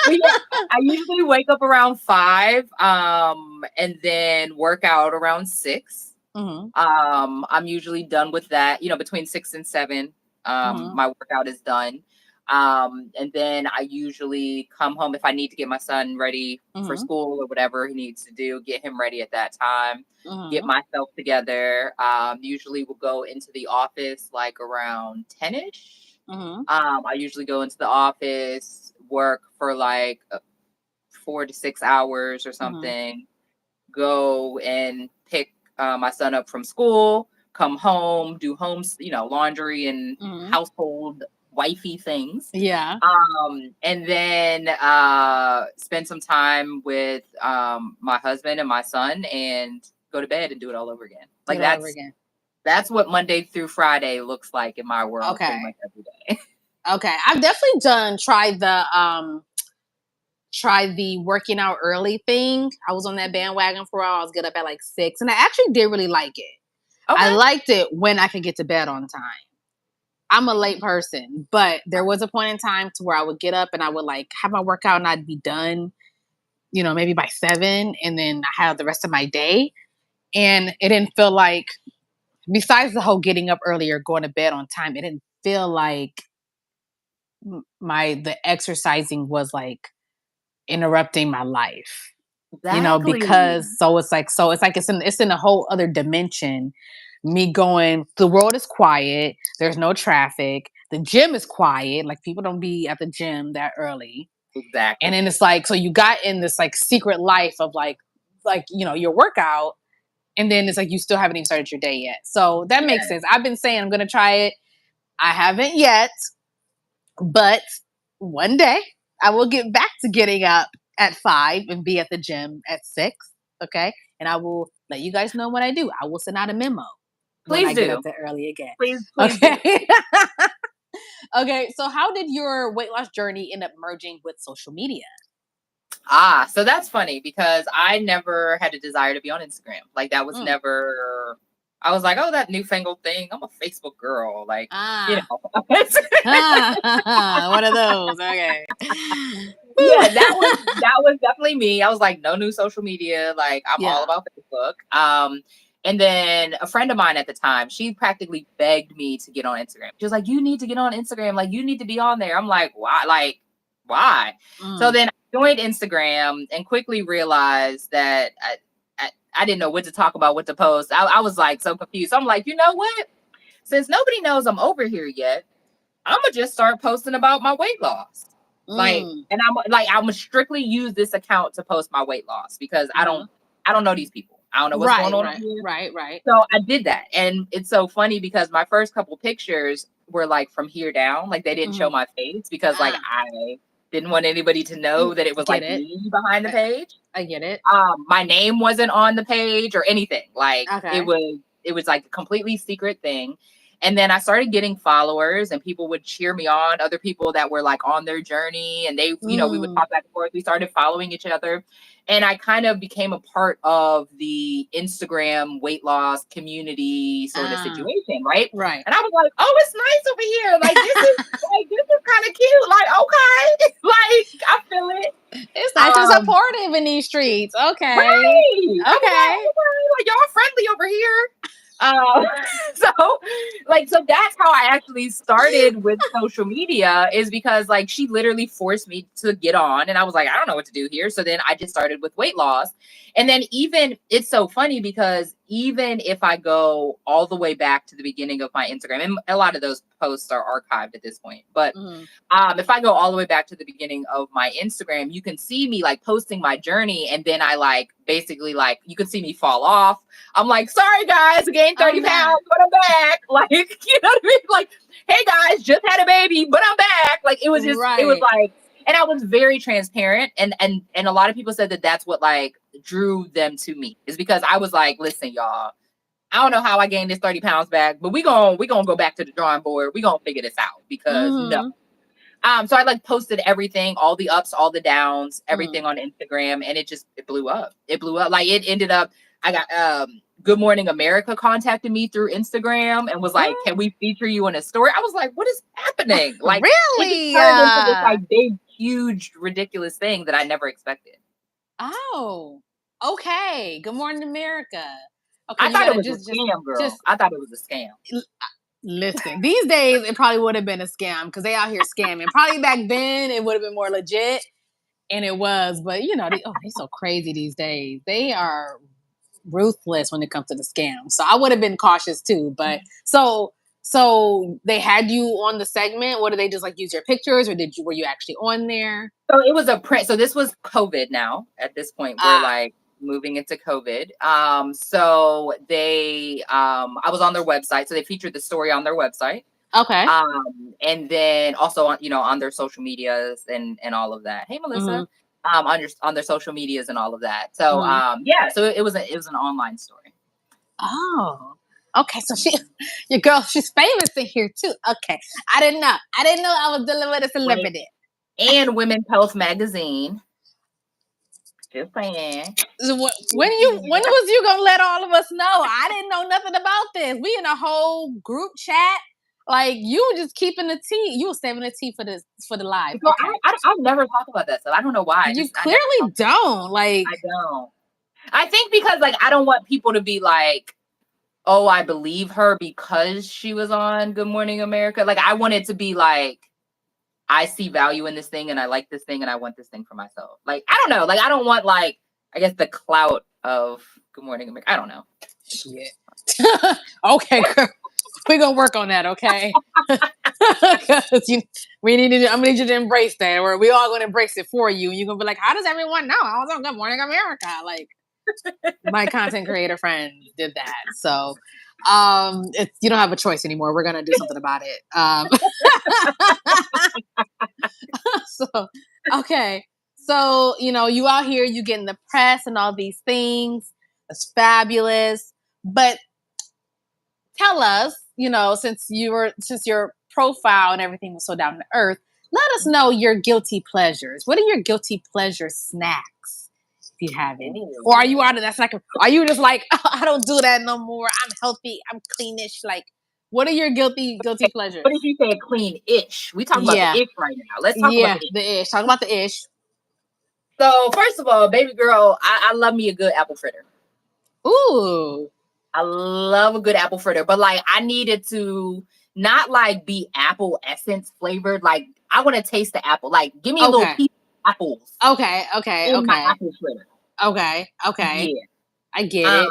But yeah, I usually wake up around 5, and then work out around 6. I'm usually done with that, between 6 and 7. My workout is done. And then I usually come home if I need to get my son ready for school or whatever he needs to do, get him ready at that time, get myself together. Usually we'll go into the office like around 10ish. I usually go into the office, work for like 4 to 6 hours or something, go and pick my son up from school, come home, do laundry and Mhm. household wifey things. Yeah. And then spend some time with my husband and my son and go to bed and do it all over again. Do Like it all over again. that's what Monday through Friday looks like in my world pretty Okay. much every day. Okay. I've definitely tried the working out early thing. I was on that bandwagon for a while. I was get up at like 6, and I actually did really like it. I Okay. liked it when I could get to bed on time. I'm a late person, but there was a point in time to where I would get up and I would like have my workout and I'd be done, maybe by 7, and then I had the rest of my day. And it didn't feel like, besides the whole getting up earlier, going to bed on time, it didn't feel like the exercising was like interrupting my life. Exactly. Because it's in a whole other dimension. Me going, the world is quiet, there's no traffic, the gym is quiet, like people don't be at the gym that early. And Exactly. then it's like, so you got in this like secret life of your workout, and then it's like you still haven't even started your day yet. So that makes Yeah. sense. I've been saying I'm gonna try it. I haven't yet, but one day I will get back to getting up at 5 and be at the gym at 6. Okay. And I will let you guys know what I do. I will send out a memo when Please I get up do. that early again. Please do. Okay. Okay. So, how did your weight loss journey end up merging with social media? So that's funny because I never had a desire to be on Instagram. Like that was Mm. never. I was like, oh, that newfangled thing. I'm a Facebook girl. Like, you Ah, know. one of those. Okay. Yeah, that was definitely me. I was like, no new social media. Like, I'm all Yeah. about Facebook. And then a friend of mine at the time, she practically begged me to get on Instagram. She was like, you need to get on Instagram. Like, you need to be on there. I'm like, why? Like, why? So Mm. then I joined Instagram and quickly realized that I didn't know what to talk about, what to post. I was like so confused. So I'm like, you know what? Since nobody knows I'm over here yet, I'm gonna just start posting about my weight loss. Like, Mm. and I'm gonna strictly use this account to post my weight loss because Uh-huh. I don't know these people. I don't know what's going Right, on right, here. right, right. So I did that. And it's so funny because my first couple pictures were like from here down. Like they didn't show Mhm. my face because like Ah, I didn't want anybody to know mm, that it was get like it. me behind the I page. I get it. My name wasn't on the page or anything. Like Okay. it was like a completely secret thing. And then I started getting followers and people would cheer me on, other people that were like on their journey and they, we would Mm. talk back and forth. We started following each other. And I kind of became a part of the Instagram weight loss community sort of Ah, situation, right? right. And I was like, oh, it's nice over here. This is kind of cute. Like, okay. Like, I feel it. It's nice and Um, supportive in these streets. Okay. Right. I was like, Okay. oh my, like y'all friendly over here. Um, so so that's how I actually started with social media is because like she literally forced me to get on and I was like, I don't know what to do here. So then I just started with weight loss. And then even it's so funny because even if I go all the way back to the beginning of my Instagram, and a lot of those posts are archived at this point, but Mhm. if I go all the way back to the beginning of my Instagram, you can see me like posting my journey, and then I like basically like you can see me fall off. I'm like, sorry guys, I gained Oh 30 man. pounds, but I'm back. Like, you know what I mean? Like, hey guys, just had a baby, but I'm back. Like, it was Right. like, and I was very transparent, and a lot of people said that that's what like drew them to me is because I was like, listen, y'all. I don't know how I gained this 30 pounds back, but we gonna go back to the drawing board. We gonna figure this out because no, Mhm. so I like posted everything, all the ups, all the downs, Mhm. everything on Instagram, and it blew up. It blew up. Like it ended up. I got Good Morning America contacted me through Instagram and was like, Mm. "Can we feature you in a story?" I was like, "What is happening?" Like it just Really? turned into this like big, huge, ridiculous thing that I never expected. Oh. Okay. Good morning, America. Okay, I you thought it gotta was just a scam, girl. just I thought it was a scam. listen. These days, it probably would have been a scam because they out here scamming. Probably back then, it would have been more legit, and it was. But they're so crazy these days. They are ruthless when it comes to the scam. So I would have been cautious too. But so they had you on the segment. What did they just like use your pictures, or were you actually on there? So it was a print. So this was COVID now at this point where Ah, like moving into COVID. So I was on their website, so they featured the story on their website. Okay. And then also on their social medias and all of that. Hey, Melissa. On their social medias and all of that. So so it was an online story. Oh, okay. So your girl, she's famous in here too. Okay, I didn't know. I was dealing with a celebrity. And Women's Health Magazine. Just saying. So when was you gonna let all of us know? I didn't know nothing about this. We in a whole group chat. Like, you were just keeping the tea. You were saving the tea for the live. So okay. I never talk about that stuff. I don't know why. You clearly don't. Like, I don't. I think because like I don't want people to be like, oh, I believe her because she was on Good Morning America. Like, I want it to be like, I see value in this thing and I like this thing and I want this thing for myself. Like, I don't know. Like, I don't want, like, I guess the clout of Good Morning America. I don't know. Shit. Okay, girl. We're going to work on that, okay? I'm going to need you to embrace that, or we all going to embrace it for you. And you're going to be like, how does everyone know I was on Good Morning America? Like, my content creator friend did that. So you don't have a choice anymore. We're going to do something about it. So, okay. So, you out here, you getting the press and all these things. It's fabulous. But tell us, since your profile and everything was so down to earth, let us know your guilty pleasures. What are your guilty pleasure snacks, if you have any? Or are you out of that? Are you just like, oh, I don't do that no more. I'm healthy. I'm cleanish. Like, what are your guilty pleasures? What did you say? Clean-ish. We talking about the ish right now. Let's talk about the ish. Talk about the ish. So first of all, baby girl, I love me a good apple fritter. Ooh. I love a good apple fritter, but like I needed to not like be apple essence flavored. Like I want to taste the apple. Like give me a little piece of apples. Okay. My apple fritter. Okay. Yeah. I get it.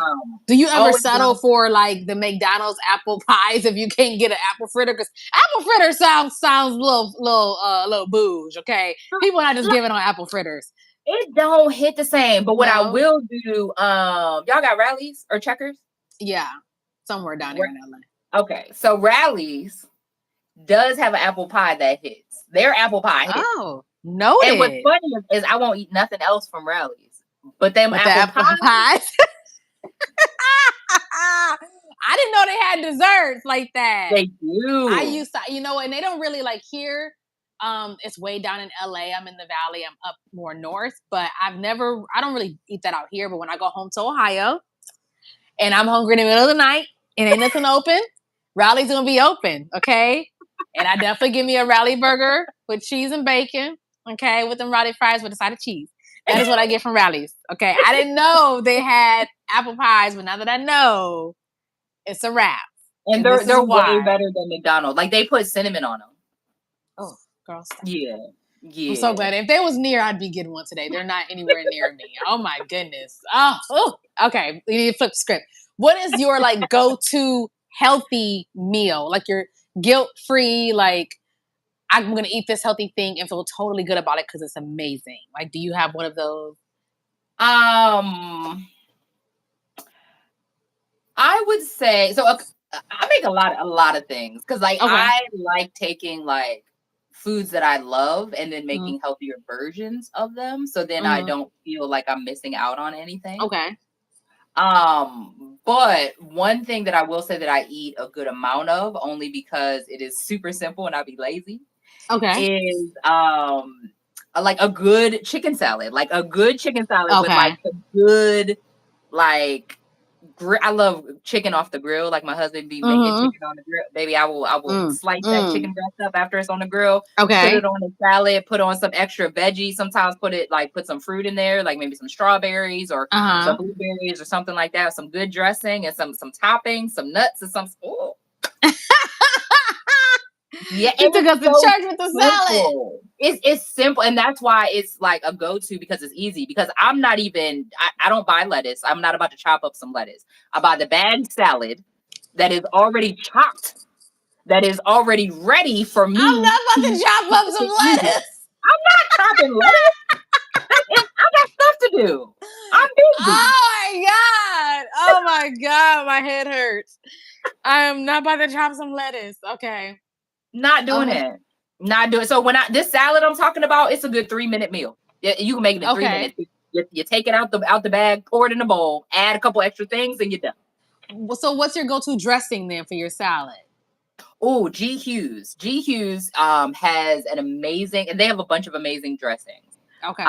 Do you ever settle for like the McDonald's apple pies if you can't get an apple fritter? Because apple fritter sounds a little bouge. Okay, people are not just giving on apple fritters. It don't hit the same. But what I will do, y'all got Rallies or Checkers? Yeah, somewhere down here in LA. Okay, so Rallies does have an apple pie that hits. Their apple pie hits. Oh, noted. And what's funny is I won't eat nothing else from Rallies, but them apple pies. I didn't know they had desserts like that. They do. I used to, and they don't really like here. It's way down in LA. I'm in the valley. I'm up more north, but I don't really eat that out here. But when I go home to Ohio and I'm hungry in the middle of the night and ain't nothing open, Rally's gonna be open, okay? And I definitely give me a Rally burger with cheese and bacon, okay, with them Rally fries with a side of cheese. That is what I get from Rally's, okay? I didn't know they had apple pies, but now that I know, it's a wrap. And they're way better than McDonald's. Like they put cinnamon on them. Oh, girl, stop. Yeah. I'm so glad. If they was near, I'd be getting one today. They're not anywhere near me. Oh my goodness. Oh, okay. We need to flip the script. What is your like go-to healthy meal? Like your guilt-free, like I'm gonna eat this healthy thing and feel totally good about it because it's amazing. Like, do you have one of those? I would say so. I make a lot of things because like I like taking like foods that I love and then making healthier versions of them. So then I don't feel like I'm missing out on anything. Okay. But one thing that I will say that I eat a good amount of, only because it is super simple and I'll be lazy. Okay. Is like a good chicken salad. Like a good chicken salad with like a good like I love chicken off the grill. Like my husband be making chicken on the grill. Baby, I will slice that chicken breast up after it's on the grill. Okay. Put it on the salad, put on some extra veggies. Sometimes put some fruit in there, like maybe some strawberries or some blueberries or something like that. Some good dressing and some toppings, some nuts and some Yeah, you took us to church with the salad. It's simple, and that's why it's like a go-to because it's easy. Because I'm not even I don't buy lettuce. I'm not about to chop up some lettuce. I buy the bagged salad that is already chopped, that is already ready for me. I'm not about to chop up some lettuce. I'm not chopping lettuce. I got stuff to do. I'm busy. Oh my god! Oh my god, my head hurts. I am not about to chop some lettuce. Okay. Not doing Oh, it. Not doing. So when this salad I'm talking about, it's a good 3-minute meal. Yeah, you can make it in 3 minutes. okay. You take it out the bag, pour it in a bowl, add a couple extra things, and you're done. So what's your go-to dressing then for your salad? Oh, G Hughes. G Hughes has an amazing, and they have a bunch of amazing dressings. Okay.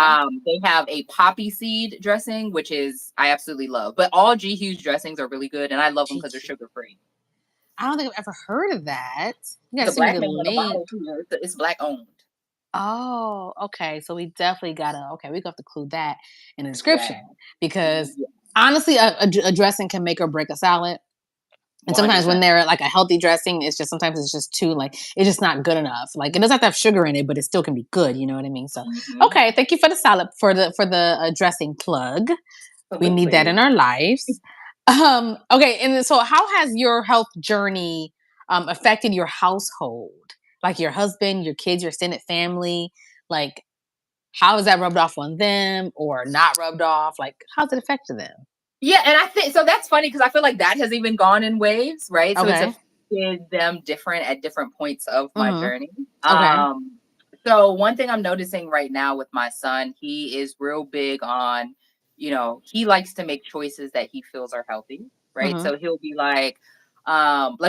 They have a poppy seed dressing, which is I absolutely love. But all G Hughes dressings are really good, and I love them because they're GQ. sugar free. I don't think I've ever heard of that. You It's gotta a send me black the name on the link. bottle too. It's black owned. Oh, okay. So we definitely gotta. Okay, we got to include that in the Yeah, description because yeah, honestly, a dressing can make or break a salad. And one hundred sometimes when percent. they're like a healthy dressing, it's just sometimes it's just too like it's just not good enough. Like it doesn't have to have sugar in it, but it still can be good. You know what I mean? So Mhm. okay, thank you for the salad for the dressing plug. We need that Absolutely. in our lives. Okay, and then, so how has your health journey affected your household? Like your husband, your kids, your extended family. Like how has that rubbed off on them or not rubbed off? Like how's it affected them? Yeah, and I think so that's funny because I feel like that has even gone in waves, right? So it's Okay. affected them different at different points of my Mm-hmm. journey. Okay. So one thing I'm noticing right now with my son, he is real big on, he likes to make choices that he feels are healthy, right? Mm-hmm. So he'll be like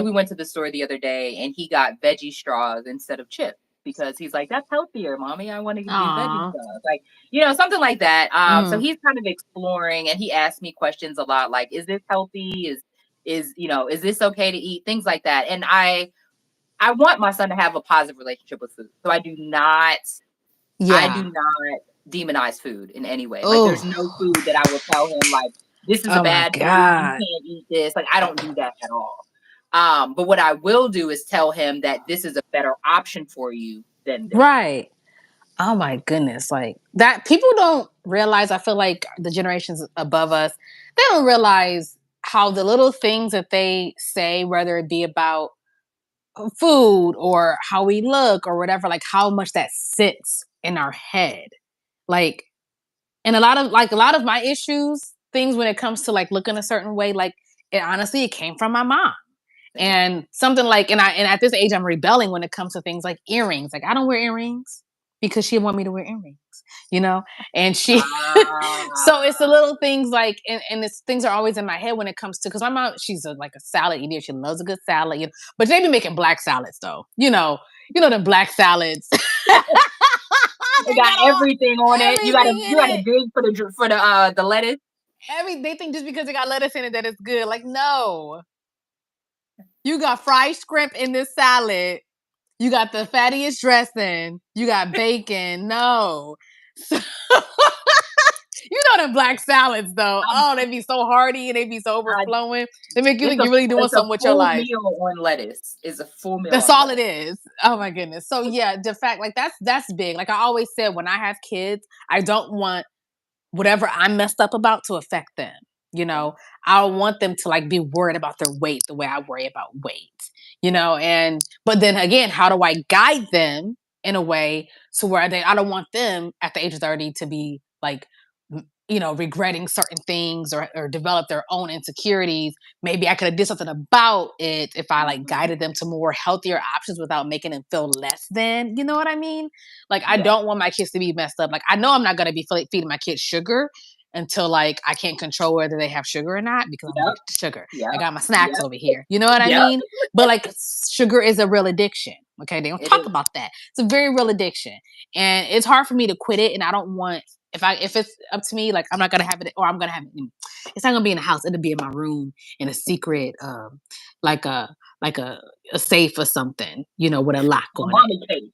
we went to the store the other day and he got veggie straws instead of chips because he's like, that's healthier, mommy. I want to get these veggie Aw. straws. Like, something like that. So Mm-hmm. he's kind of exploring and he asks me questions a lot like, is this healthy? Is this okay to eat? Things like that. And I want my son to have a positive relationship with food. So I do Yeah. not demonize food in any way. Like there's no Oh. food that I will tell him like this is a Oh my bad food, you God. can't eat this. Like I don't do that at all. But what I will do is tell him that this is a better option for you than this. Right. Oh my goodness. Like that people don't realize, I feel like the generations above us, they don't realize how the little things that they say, whether it be about food or how we look or whatever, like how much that sits in our head. Like, and a lot of my issues, things when it comes to like looking a certain way, like it honestly, it came from my mom. Same. And something like, and at this age, I'm rebelling when it comes to things like earrings. Like I don't wear earrings because she want me to wear earrings, you know. And she, so it's the Ah, little things like, and it's things are always in my head when it comes to because my mom, she's like a salad eater. She loves a good salad, but they be making black salads though, them black salads. it They got got all everything on it. You gotta everything in you gotta it. dig for the lettuce. They think just because it got lettuce in it that it's good. Like no, you got fried shrimp in this salad. You got the fattiest dressing. You got bacon. No. So, them black salads though. Um, Oh, they be so hearty and they be so I, overflowing. They make you it's think a you're really doing it's a something with your full life. meal on lettuce. It's a full meal That's on all it lettuce. is. Oh my goodness. So yeah, the fact like that's big. Like I always said, when I have kids, I don't want whatever I'm messed up about to affect them. You Yeah. know, I want them to like be worried about their weight the way I worry about weight. And but then again, how do I guide them in a way to where I don't want them at the age of 30 to be like regretting certain things or develop their own insecurities. Maybe I could have did something about it if I like Mhm. guided them to more healthier options without making them feel less than. You know what I mean? Like I Yeah. don't want my kids to be messed up. Like I know I'm not going to be feeding my kids sugar until like I can't control whether they have sugar or not because I'm Yep. allergic to sugar. I Yep. got my snacks Yep. over here. You know what I Yep. mean? But like sugar is a real addiction. Okay, they don't It talk is. about that. It's a very real addiction, and it's hard for me to quit it. And I don't want if it's up to me, like I'm not gonna have it, or I'm gonna have it. It's not gonna be in the house. It'll be in my room in a secret, like a safe or something, with a lock A on it, mommy cake.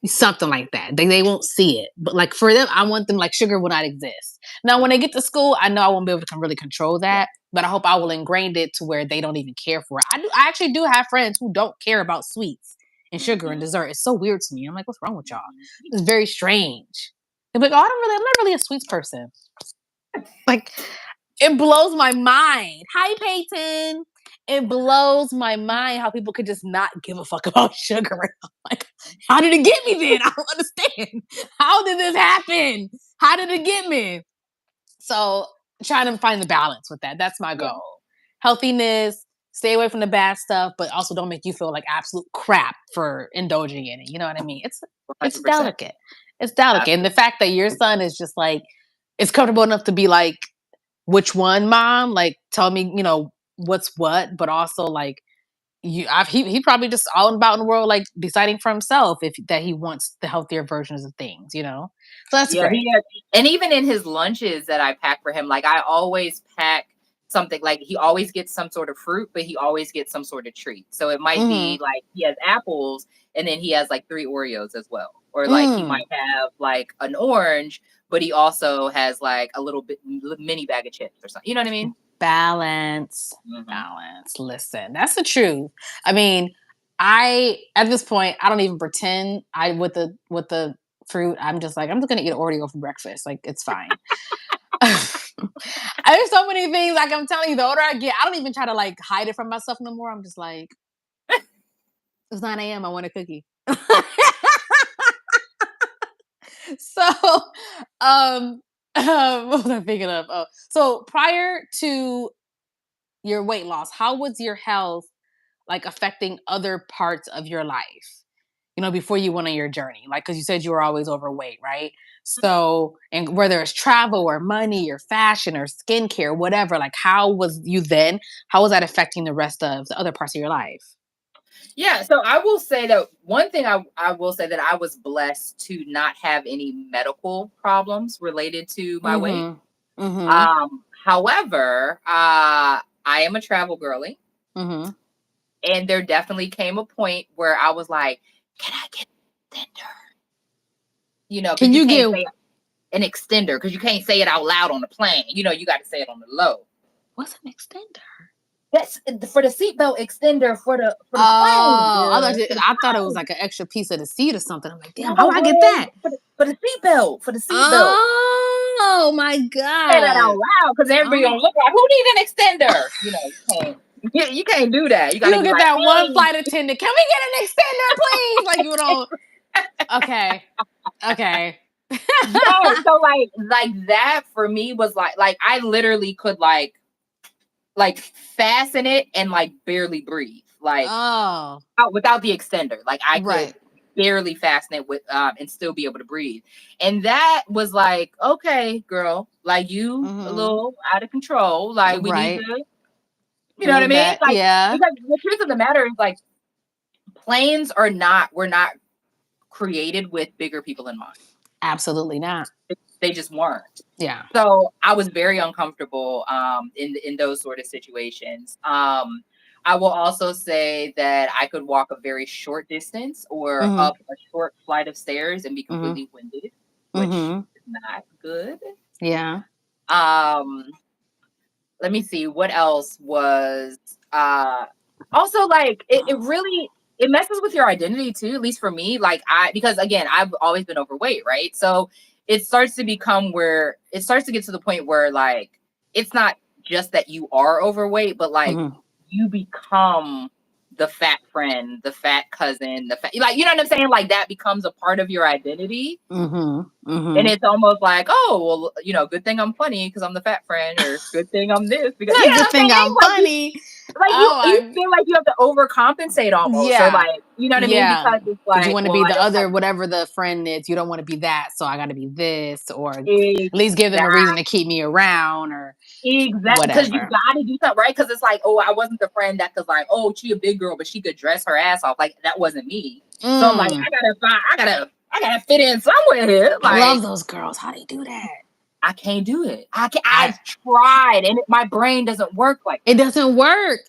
something like that. They won't see it, but like for them, I want them like sugar will not exist. Now, when they get to school, I know I won't be able to really control Yeah. that, but I hope I will ingrain it to where they don't even care for it. I actually do have friends who don't care about sweets and sugar and Mhm. dessert. It's so weird to me. I'm like, what's wrong with y'all? Mhm. It's very strange. They're like, oh, I'm not really a sweets person. Like, it blows my mind. Hi, Peyton. It blows my mind how people could just not give a fuck about sugar. I'm like, how did it get me then? I don't understand. How did this happen? How did it get me? So trying to find the balance with that. That's my Yeah, goal. Healthiness, stay away from the bad stuff, but also don't make you feel like absolute crap for indulging in it. You know what I mean? It's 100%. delicate. It's delicate. And the fact that your son is just like it's comfortable enough to be like, which one, mom? Like tell me, what's what, but also like he probably just all about in the world like deciding for himself if that he wants the healthier versions of things. So that's Yeah, great. and even in his lunches that I pack for him, like I always pack something like he always gets some sort of fruit, but he always gets some sort of treat. So it might be Mm-hmm. like he has apples and then he has like 3 Oreos as well. Or like he Mm. might have like an orange, but he also has like a little bit mini bag of chips or something. You know what I mean? Balance. Hmm. Balance. Listen, that's the truth. I mean, I at this point I don't even pretend I with the fruit. I'm just like I'm just gonna eat an Oreo for breakfast. Like it's fine. There's so many things. Like I'm telling you, the older I get, I don't even try to like hide it from myself no more. I'm just like it's 9 a.m. I want a cookie. So, what was I thinking of? Oh, so prior to your weight loss, how was your health like affecting other parts of your life? Before you went on your journey, like because you said you were always overweight, right? So, and whether it's travel or money or fashion or skincare, whatever, like how was you then? How was that affecting the rest of the other parts of your life? Yeah, so I will say that one thing I will say that I was blessed to not have any medical problems related to my weight. Mm-hmm. Mm-hmm. However, I am a travel girly, Mm-hmm. and there definitely came a point where I was like, "Can I get extender?" Because Can you you can't get say an extender because you can't say it out loud on the plane. You got to say it on the low. what's an extender? That's for the seatbelt extender for the plane, Oh, girl. For the I thought it was plane. like an extra piece of the seat or something. I'm like, damn, how No, do I get girl, that? for the seatbelt, for the seatbelt. Oh my Say that out god. loud because everybody Oh, gonna look like who needs an extender. You can't do that. You got to you'll be get like, that one hey, flight attendant. Can we get an extender, please? Like you don't. Okay. Okay. yeah. So like that for me was like I literally could like fasten it and like barely breathe like Oh, without the extender. Like I could right. barely fasten it with and still be able to breathe. And that was like, okay, girl, like you a Mm-hmm. little out of control. Like we need Right. to, you know what Pull I mean? back. Like Yeah. because the truth of the matter is like planes are not were not created with bigger people in mind. Absolutely not. They just weren't. Yeah. So I was very uncomfortable in those sort of situations. I will also say that I could walk a very short distance or Mm-hmm. up a short flight of stairs and be Mm-hmm. completely winded, which Mm-hmm. is not good. Yeah. Um, let me see what else was uh also like it really it messes with your identity too, at least for me. Like because again, I've always been overweight, right? So it starts to become where it starts to get to the point where like it's not just that you are overweight, but like Mm-hmm. you become the fat friend, the fat cousin, the fat, like, you know what I'm saying? Like that becomes a part of your identity. Mm-hmm. And Mm-hmm. it's almost like, oh, well, good thing I'm funny because I'm the fat friend, or good thing I'm this because, you Not know good what I'm thing saying? I'm funny. Like you, Oh, you I feel like you have to overcompensate almost, or yeah. like, you know what I mean? Yeah. Because it's Because you like, want to well, be I the don't have other, whatever the friend is. You don't want to be that. So I got to be this, or at least give them a exact, reason to keep me around, or because you whatever. got to do something, right? Because it's like, oh, I wasn't the friend that was like, oh, she a big girl, but she could dress her ass off. Like that wasn't me. So I'm like, Mm, I gotta fit in somewhere here. I Like love those girls. How do you do that? I can't do it. I can, I I've tried, and my brain doesn't work like it that. doesn't work.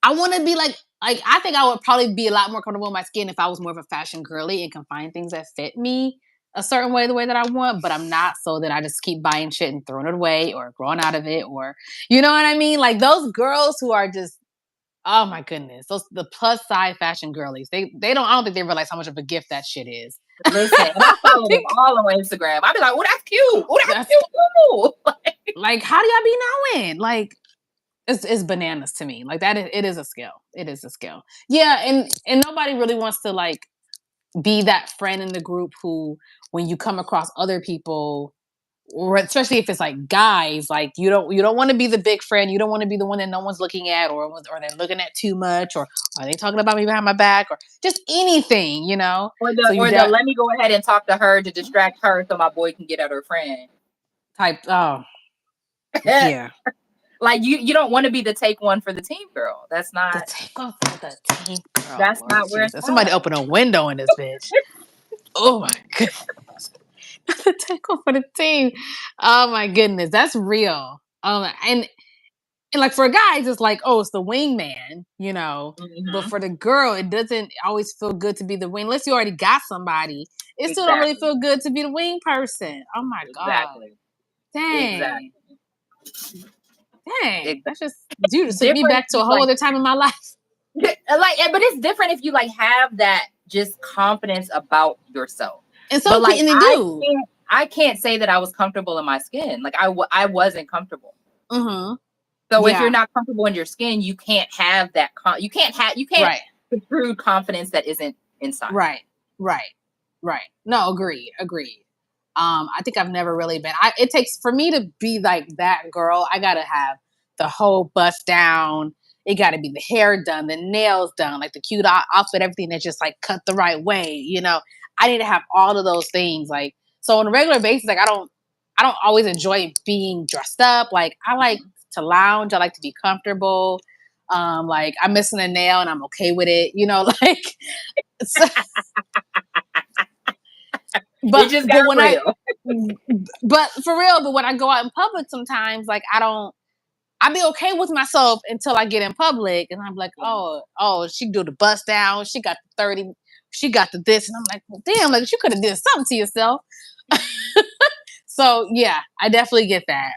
I want to be like I think I would probably be a lot more comfortable in my skin if I was more of a fashion girly and can find things that fit me a certain way, the way that I want. But I'm not, so that I just keep buying shit and throwing it away or growing out of it, or you know what I mean. Like those girls who are just oh my goodness, those the plus size fashion girlies. They don't. I don't think they realize how much of a gift that shit is. Listen, and I I follow them think all on Instagram. I be like, "Oh, that's cute. Oh, that's that's cute too." like how do y'all be knowing? Like it's bananas to me. Like that is it is a skill. It is a skill. Yeah, and nobody really wants to like be that friend in the group who when you come across other people or especially if it's like guys, like you don't want to be the big friend. You don't want to be the one that no one's looking at, or they're looking at too much, or are they talking about me behind my back, or just anything, you know. So you Or the let me go ahead and talk to her to distract her so my boy can get at her friend. type. Oh yeah, Like you don't want to be the take one for the team girl. the take off for the team. Oh That's Lord not where it's Jesus! Somebody at. open a window in this bitch. Oh my goodness! The take off for the team. Oh my goodness, that's real. And like for guys, it's like, oh, it's the wingman, you know. But Hmm. for the girl, it doesn't always feel good to be the wing. Unless you already got somebody, it still don't really Exactly. feel good to be the wing person. Oh my god, Exactly. dang, Exactly. dang. That's Exactly. just dude. It It's took me different if back to a you whole like, other time in my life. like, but it's different if you like have that just confidence about yourself. And But some like, people, and they do. I can't say that I was comfortable in my skin. Like I wasn't comfortable. Mm-hmm. So if you're Yeah. not comfortable in your skin, you can't have that. You can't Right. protrude confidence that isn't inside. Right. Right. Right. No, agreed. Agreed. I think I've never really been. It takes for me to be like that girl. I gotta have the whole bust down. It got to be the hair done, the nails done, like the cute outfit, everything that's just like cut the right way. You know, I need to have all of those things. Like so on a regular basis, like I don't always enjoy being dressed up. Like I like Mhm. to lounge. I like to be comfortable. Like I'm missing a nail and I'm okay with it. You know, like so, It just got but when I real. but for real, but when I go out in public sometimes, like I be okay with myself until I get in public and I'm like, Yeah. oh, she do the bust down, she got the 30, she got the this, and I'm like, well, damn, like you could have did something to yourself. So yeah, I definitely get that.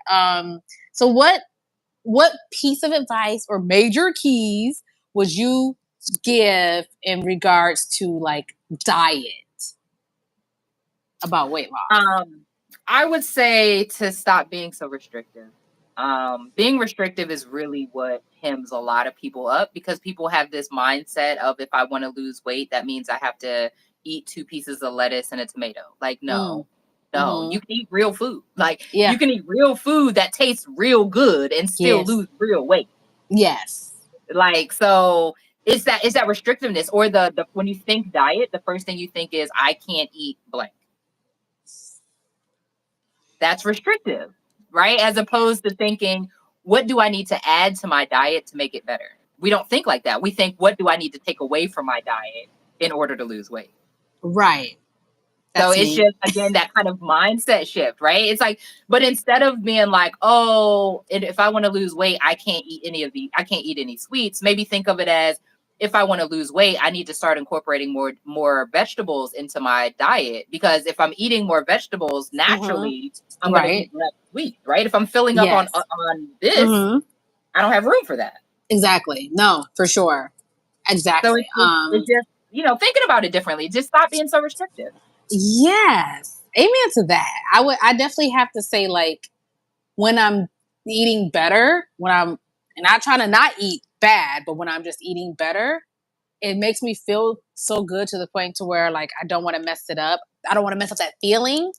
So what piece of advice or major keys would you give in regards to like diet about weight loss? Um, I would say to stop being so restrictive. Being restrictive is really what hems a lot of people up because people have this mindset of if I want to lose weight, that means I have to eat two pieces of lettuce and a tomato. Like, Mm, no, no, mm-hmm. you can eat real food. Like, Yeah. you can eat real food that tastes real good and still Yes. lose real weight. Yes. Like, so it's that restrictiveness or the when you think diet, the first thing you think is I can't eat blank. That's restrictive, right? As opposed to thinking, what do I need to add to my diet to make it better? We don't think like that. We think, what do I need to take away from my diet in order to lose weight? Right. So That's it's me. just, again, that kind of mindset shift, right? It's like, but instead of being like, oh, if I want to lose weight, I can't eat any sweets. Maybe think of it as, if I want to lose weight, I need to start incorporating more vegetables into my diet because if I'm eating more vegetables, Mm-hmm. naturally I'm going to eat Right. less sweets, right? If I'm filling up Yes. on this, Mm-hmm. I don't have room for that. Exactly. No, for sure. So Exactly. it's just thinking about it differently. Just stop being so restrictive. Yes. Amen to that. I definitely have to say, like, when I'm eating better, when I'm and I try to not eat bad, but when I'm just eating better, it makes me feel so good to the point to where like I don't want to mess it up. I don't want to mess up that feeling.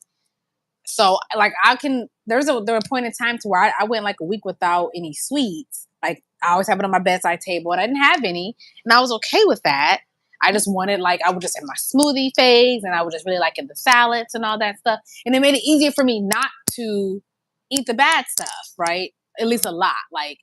So like I can there were a point in time to where I went like a week without any sweets. Like I always have it on my bedside table and I didn't have any. And I was okay with that. I just wanted like I would just have my smoothie phase and I would just really like in the salads and all that stuff. And it made it easier for me not to eat the bad stuff, right? At least a lot. Like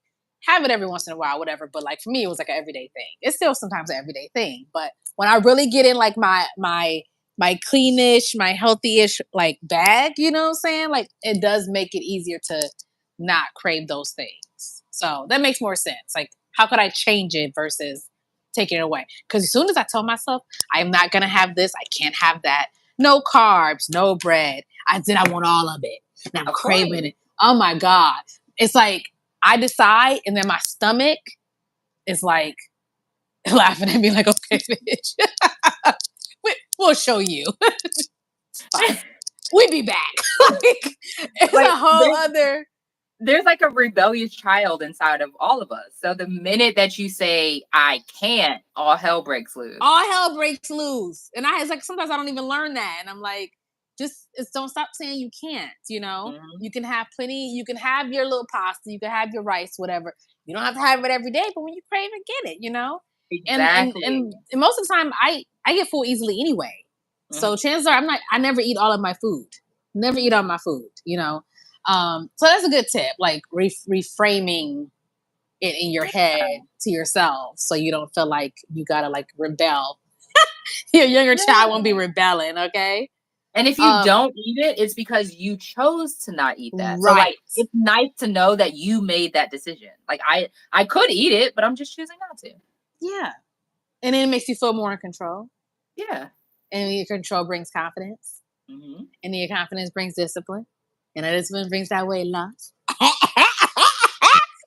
have it every once in a while, whatever. But like for me, it was like an everyday thing. It's still sometimes an everyday thing. But when I really get in like my cleanish, my healthy-ish like bag, you know what I'm saying? Like it does make it easier to not crave those things. So that makes more sense. Like, how could I change it versus taking it away? Because as soon as I tell myself I'm not gonna have this, I can't have that. No carbs, no bread. I want all of it. And I'm Of craving course. it. Oh my God. It's like I decide and then my stomach is like laughing at me like, okay, bitch. We'll show you. It's fine. We be back. Like it's Like a whole other there's like a rebellious child inside of all of us. So the minute that you say I can't, all hell breaks loose. all hell breaks loose. And I it's like sometimes I don't even learn that. And I'm like, just don't stop saying you can't. Mhm. You can have plenty. You can have your little pasta. You can have your rice, whatever. You don't have to have it every day, but when you crave it, get it. And Exactly. most of the time, I get full easily anyway. So Mhm. chances are, I never eat all of my food. Never eat all my food. So that's a good tip. Like reframing it in your Yeah. head to yourself, so you don't feel like you gotta like rebel. Your younger child won't be Yeah. rebelling. Okay. And if you Um. don't eat it, it's because you chose to not eat that. So like Right. it's nice to know that you made that decision. Like I could eat it, but I'm just choosing not to. Yeah. And then it makes you feel more in control. Yeah. And your control brings confidence. Mhm. And your confidence brings discipline. And that discipline brings that weight loss.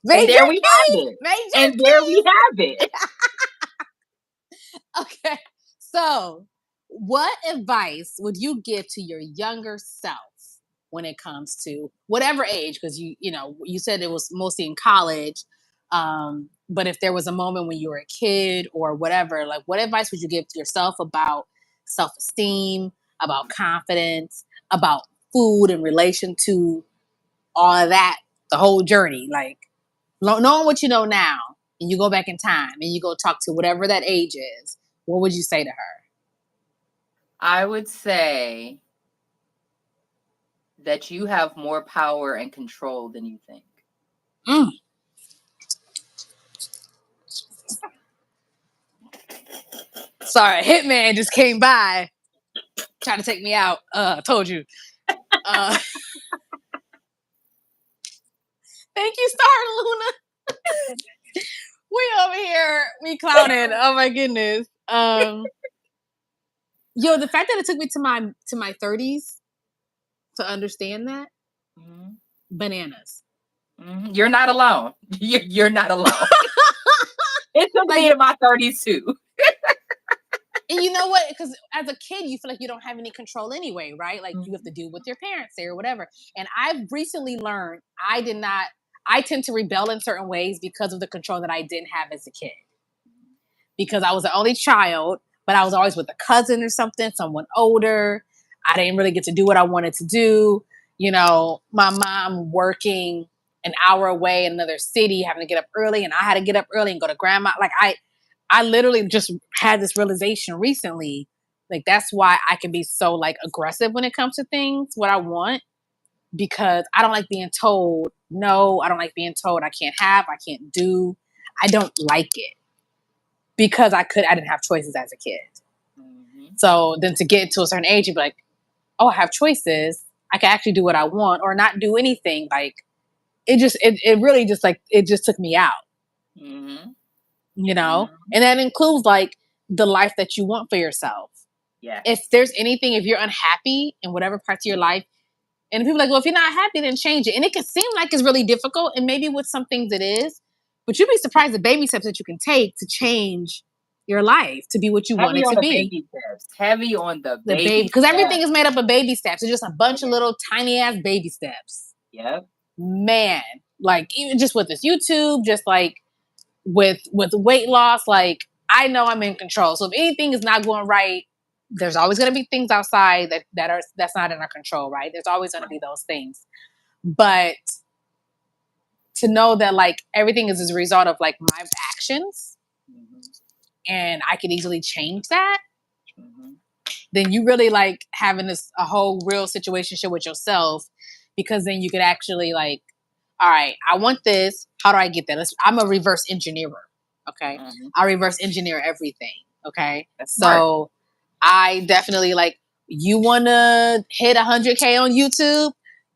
And Major there we have key! it. Major And there we have it. key! Okay. So, what advice would you give to your younger self when it comes to whatever age? Because you said it was mostly in college. But if there was a moment when you were a kid or whatever, like what advice would you give to yourself about self-esteem, about confidence, about food in relation to all of that, the whole journey? Like knowing what you know now, and you go back in time and you go talk to whatever that age is, what would you say to her? I would say that you have more power and control than you think. Mm. Sorry, Hitman just came by trying to take me out. Told you. Uh, thank you, Star Luna. We over here, we clowning. Oh my goodness. Yo, the fact that it took me to my 30s to understand that, Mhm. bananas. Mhm. You're not alone. You're not alone. It took Like, me in my 30s too. and you know what? Because as a kid, you feel like you don't have any control anyway, right? Like you have to Mhm. do what your parents say or whatever. And I've recently learned I did not. I tend to rebel in certain ways because of the control that I didn't have as a kid. Because I was the only child, but I was always with a cousin or something, someone older. I didn't really get to do what I wanted to do. My mom working an hour away in another city, having to get up early, and I had to get up early and go to grandma. Like I literally just had this realization recently. Like that's why I can be so like aggressive when it comes to things, what I want, because I don't like being told no. I don't like being told I can't have, I can't do. I don't like it because I didn't have choices as a kid. Mhm. So then to get to a certain age, you'd be like, oh, I have choices. I can actually do what I want or not do anything. Like it really just like it just took me out, Mhm. and Mhm. that includes like the life that you want for yourself. Yes. If you're unhappy in whatever parts of your life, and people are like, well, if you're not happy, then change it. And it can seem like it's really difficult, and maybe with some things it is, but you'd be surprised the baby steps that you can take to change your life to be what you want Heavy it on to the be. baby steps. Heavy on the The baby, baby because everything steps. is made up of baby steps. It's just a bunch of Yeah. little tiny ass baby steps. Yep. Man, like even just with this YouTube, just like with weight loss, like I know I'm in control. So if anything is not going right, there's always going to be things outside that's not in our control, right? There's always going to be Right. those things, but to know that like everything is as a result of like my actions, Mhm. and I can easily change that, Mhm. then you really like having this a whole real situation with yourself, because then you could actually like, all right, I want this. How do I get that? I'm a reverse engineer. Okay. Mhm. I reverse engineer everything. Okay. That's smart. So I definitely like, you want to hit 100K on YouTube,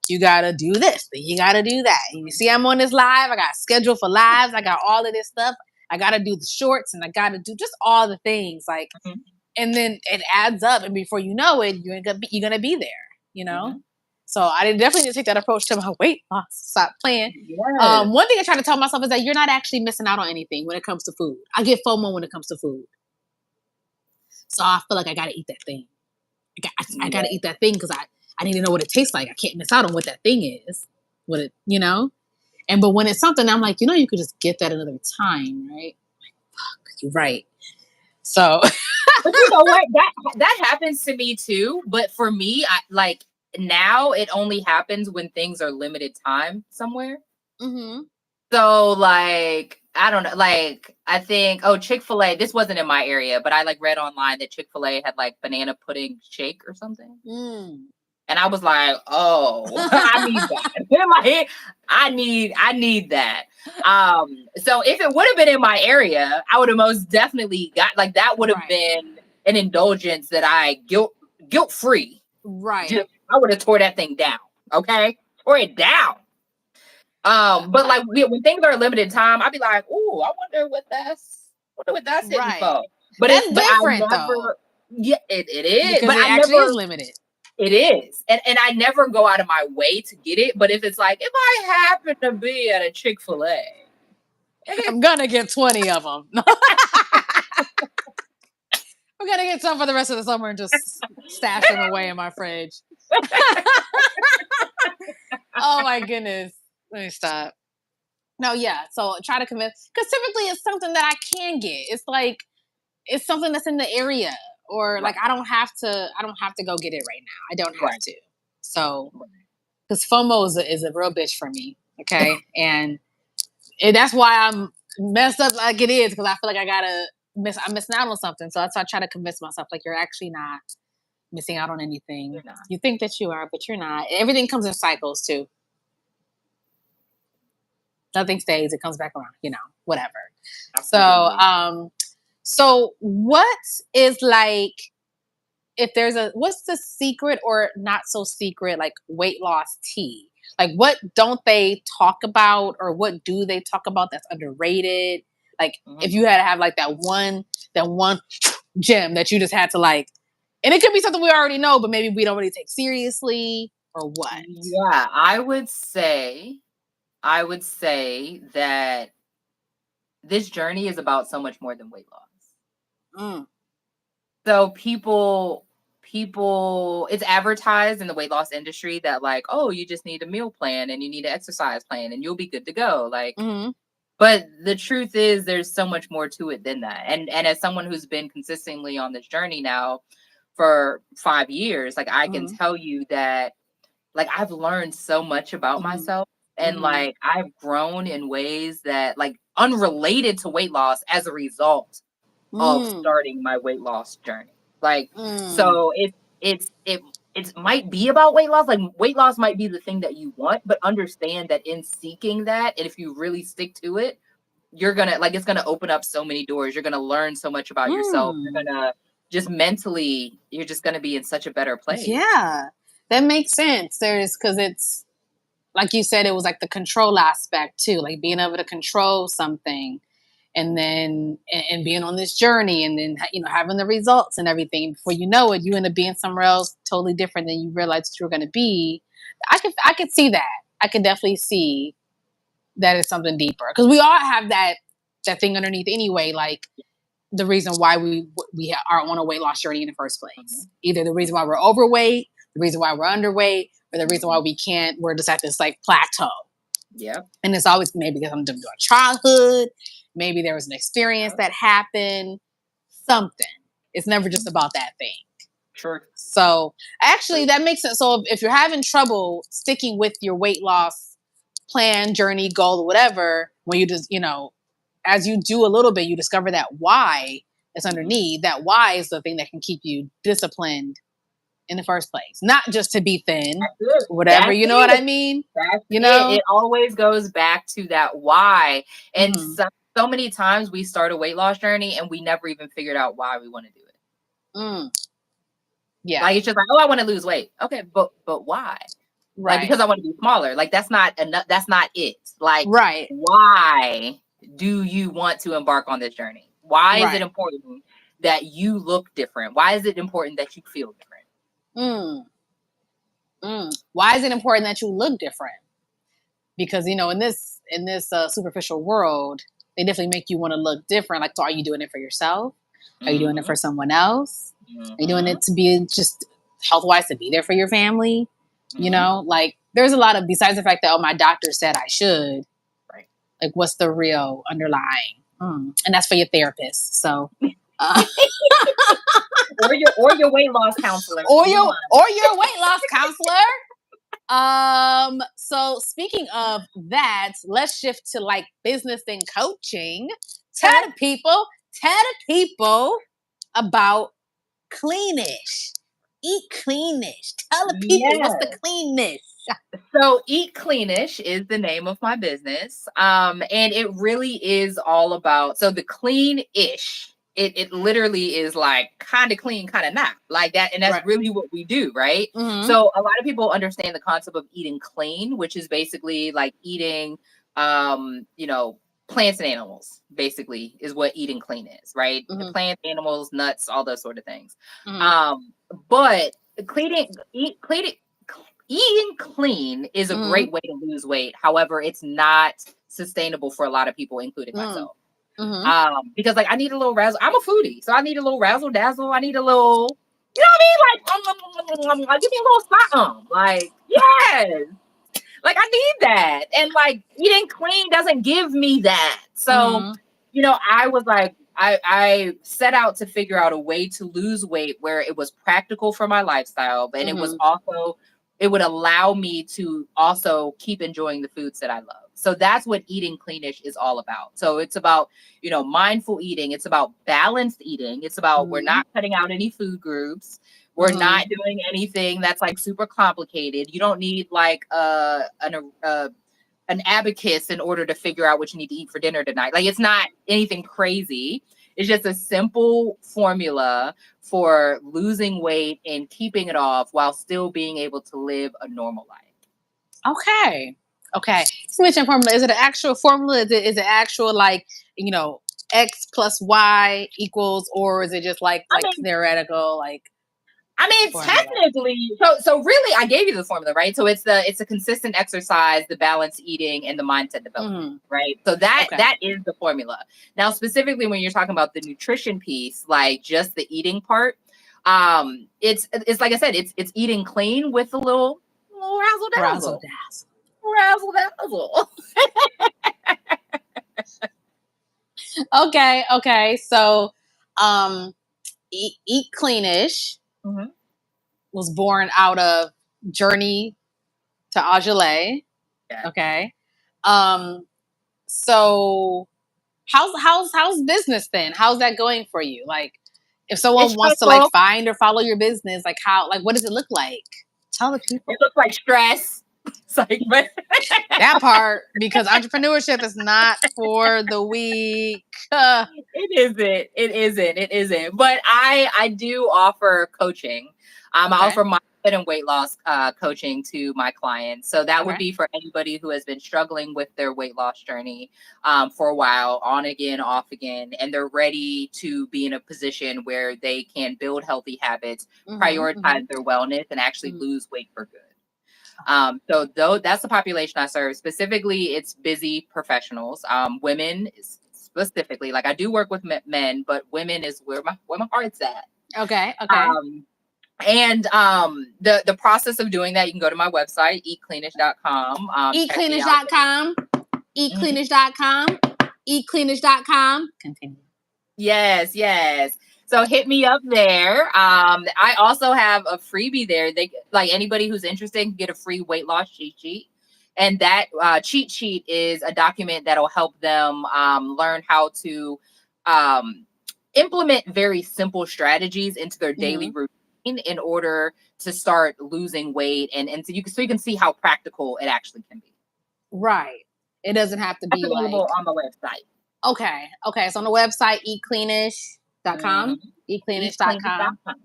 you got to do this, then you got to do that. And you Mhm. see, I'm on this live. I got scheduled for lives. I got all of this stuff. I got to do the shorts and I got to do just all the things. Like, Mhm. and then it adds up, and before you know it, you're gonna be there. You know. Mhm. So I definitely did take that approach to my weight loss. Stop playing. Yes. One thing I try to tell myself is that you're not actually missing out on anything when it comes to food. I get FOMO when it comes to food, so I feel like I gotta eat that thing. I gotta Yeah. eat that thing because I need to know what it tastes like. I can't miss out on what that thing is. What it. And but when it's something, I'm like, you could just get that another time, right? You're right. So, But you know what? That happens to me too. But for me, I like now it only happens when things are limited time somewhere. hmm So like I don't know, like I think Chick-fil-A, this wasn't in my area, but I like read online that Chick-fil-A had like banana pudding shake or something. mm. And I was like, oh, I need that. In my head, I need that. So if it would have been in my area, I would have most definitely got like that would have Right. been an indulgence that I guilt free. Right. Just I would have tore that thing down. Okay. Tore it down. But like when things are limited time, I'd be like, "Ooh, I wonder what that's hitting Right. for." But That's I different though, never, yeah, it is. because But it I actually is never, limited. it is, and I never go out of my way to get it. But if it's like if I happen to be at a Chick-fil-A, I'm gonna get 20 of them. I'm gonna get some for the rest of the summer and just stash them away in my fridge. Oh my goodness. Let me stop. No, yeah. So try to convince, because typically it's something that I can get. It's like it's something that's in the area, or like right, I don't have to go get it right now. I don't have right, to. So right. because FOMO is a real bitch for me. Okay, and that's why I'm messed up like it is, because I feel like I'm missing out on something. So that's why I try to convince myself like you're actually not missing out on anything. You're not. You think that you are, but you're not. Everything comes in cycles too. Nothing stays; it comes back around. Whatever. So, Absolutely. so what is like, if there's what's the secret or not so secret like weight loss tea? Like, what don't they talk about, or what do they talk about that's underrated? Like, if Mhm. you had to have like that one gem that you just had to like, and it could be something we already know, but maybe we don't really take seriously, or what? Yeah, I would say that this journey is about so much more than weight loss. Mm, So people it's advertised in the weight loss industry that like, oh, you just need a meal plan and you need an exercise plan and you'll be good to go. Like, hmm but the truth is there's so much more to it than that. And as someone who's been consistently on this journey now for 5 years, like I can hmm tell you that like I've learned so much about hmm myself and hmm like I've grown in ways that like unrelated to weight loss as a result of Mm, starting my weight loss journey. Like, mm, so it might be about weight loss. Like weight loss might be the thing that you want, but understand that in seeking that, and if you really stick to it, you're gonna like it's gonna open up so many doors. You're gonna learn so much about yourself. You're mm. gonna just mentally, you're just gonna be in such a better place. Yeah, that makes sense. There's because it's like you said, it was like the control aspect too, like being able to control something, and then and being on this journey, and then having the results and everything. Before you know it, you end up being somewhere else totally different than you realized that you were going to be. I could see that. I could definitely see that is something deeper, because we all have that thing underneath anyway. Like the reason why we are on a weight loss journey in the first place. Mhm, Either the reason why we're overweight, the reason why we're underweight, or the reason why mhm. we're just at this like plateau. Yep. And it's always maybe because I'm doing childhood, maybe there was an experience Yep. that happened, something. It's never just Mhm. about that thing. True. So actually, True. that makes sense. So if you're having trouble sticking with your weight loss plan, journey, goal, or whatever, when you just as you do a little bit, you discover that why is Mhm. underneath. That why is the thing that can keep you disciplined in the first place, not just to be thin, That's it. whatever. That's You know what I it. mean? That's You it. know? It always goes back to that why. And Mm-hmm. so many times we start a weight loss journey and we never even figured out why we want to do it. Mm, yeah. Like it's just like, oh, I want to lose weight. Okay, but why? Like Right. because I want to be smaller. Like that's not enough. That's not it. Like Right. why do you want to embark on this journey? Why is it Right. important that you look different? Why is it important that you feel different? Mm, Why is it important that you look different? Because in this superficial world, they definitely make you want to look different. Like, so are you doing it for yourself? Are you doing it Mm-hmm. for someone else? Are you doing Mm-hmm. it to be just health wise, to be there for your family? Mm-hmm. Like there's a lot of, besides the fact that, oh, my doctor said I should. Right. Like, what's the real underlying? And that's for your therapist. So, Uh, or your weight loss counselor. Either one. or your weight loss counselor. So speaking of that, let's shift to like business and coaching. Tell Okay. the people, tell the people about cleanish. Eat cleanish. Tell the people what's the Yes. cleanish. So Eat Cleanish is the name of my business. And it really is all about so the clean-ish. It literally is like kind of clean, kind of not like that. And that's Right. really what we do, right? Mm-hmm. So a lot of people understand the concept of eating clean, which is basically like eating you know, plants and animals, basically, is what eating clean is, right? Mm-hmm. Plants, animals, nuts, all those sort of things. Mm-hmm. But cleaning eating clean is a Mm-hmm. great way to lose weight. However, it's not sustainable for a lot of people, including myself. Mm-hmm. Because like I need a little razzle. I'm a foodie, so I need a little razzle dazzle. I need a little, you know what I mean? Like, give me a little something. Like, yes, like I need that. And like eating clean doesn't give me that. So, Mm-hmm. I was like, I set out to figure out a way to lose weight where it was practical for my lifestyle, but it was Mm-hmm. also it would allow me to also keep enjoying the foods that I love. So that's what eating cleanish is all about. So it's about, mindful eating. It's about balanced eating. It's about we're Mm-hmm. not cutting out any food groups. We're Mm-hmm. not doing anything that's like super complicated. You don't need like an abacus in order to figure out what you need to eat for dinner tonight. Like it's not anything crazy. It's just a simple formula for losing weight and keeping it off while still being able to live a normal life. Okay. Okay. You mentioned formula. Is it an actual formula? Is it actual like, X plus Y equals, or is it just like I like mean, theoretical like formula? technically, so really, I gave you the formula, right? So it's a consistent exercise, the balanced eating, and the mindset development, Mm-hmm. right? So that Okay. that is the formula. Now, specifically when you're talking about the nutrition piece, like just the eating part, it's like I said, it's eating clean with a little razzle Razzle dazzle, dazzle. razzle dazzle. Okay. Okay. So, um, eat cleanish Mhm. was born out of Journey to Aujile. Yeah. Okay. Um, so how's business then? How's that going for you? Like, if It's someone wants to like stressful. find or follow your business, like what does it look like? Tell the It people looks like stress. It's like, but that part, because entrepreneurship is not for the weak. it isn't. It isn't. It isn't. But I do offer coaching. I Okay. offer mindset and weight loss coaching to my clients. So that would Okay. be for anybody who has been struggling with their weight loss journey for a while, on again, off again, and they're ready to be in a position where they can build healthy habits, Mm-hmm, mm-hmm, prioritize their wellness, and actually mm-hmm. lose weight for good. So though that's the population I serve. Specifically, it's busy professionals, women specifically. Like I do work with men, but women is where my heart's at. Okay. Okay. Um, and the process of doing that, you can go to my website, eatcleanish.com. Check me out. Eatcleanish.com. Mhm. Eatcleanish.com. Eatcleanish.com. Continue. Yes, yes. So hit me up there. I also have a freebie there. They like anybody who's interested can get a free weight loss cheat sheet. And that cheat sheet is a document that'll help them learn how to um, implement very simple strategies into their daily Mm-hmm. routine in order to start losing weight, and so you can see how practical it actually can be. Right. It doesn't have to That's be like, available on the website. okay. Okay. So on the website, Mm-hmm. eatcleanish.com. Eatcleanish.com. Eatcleanish.com.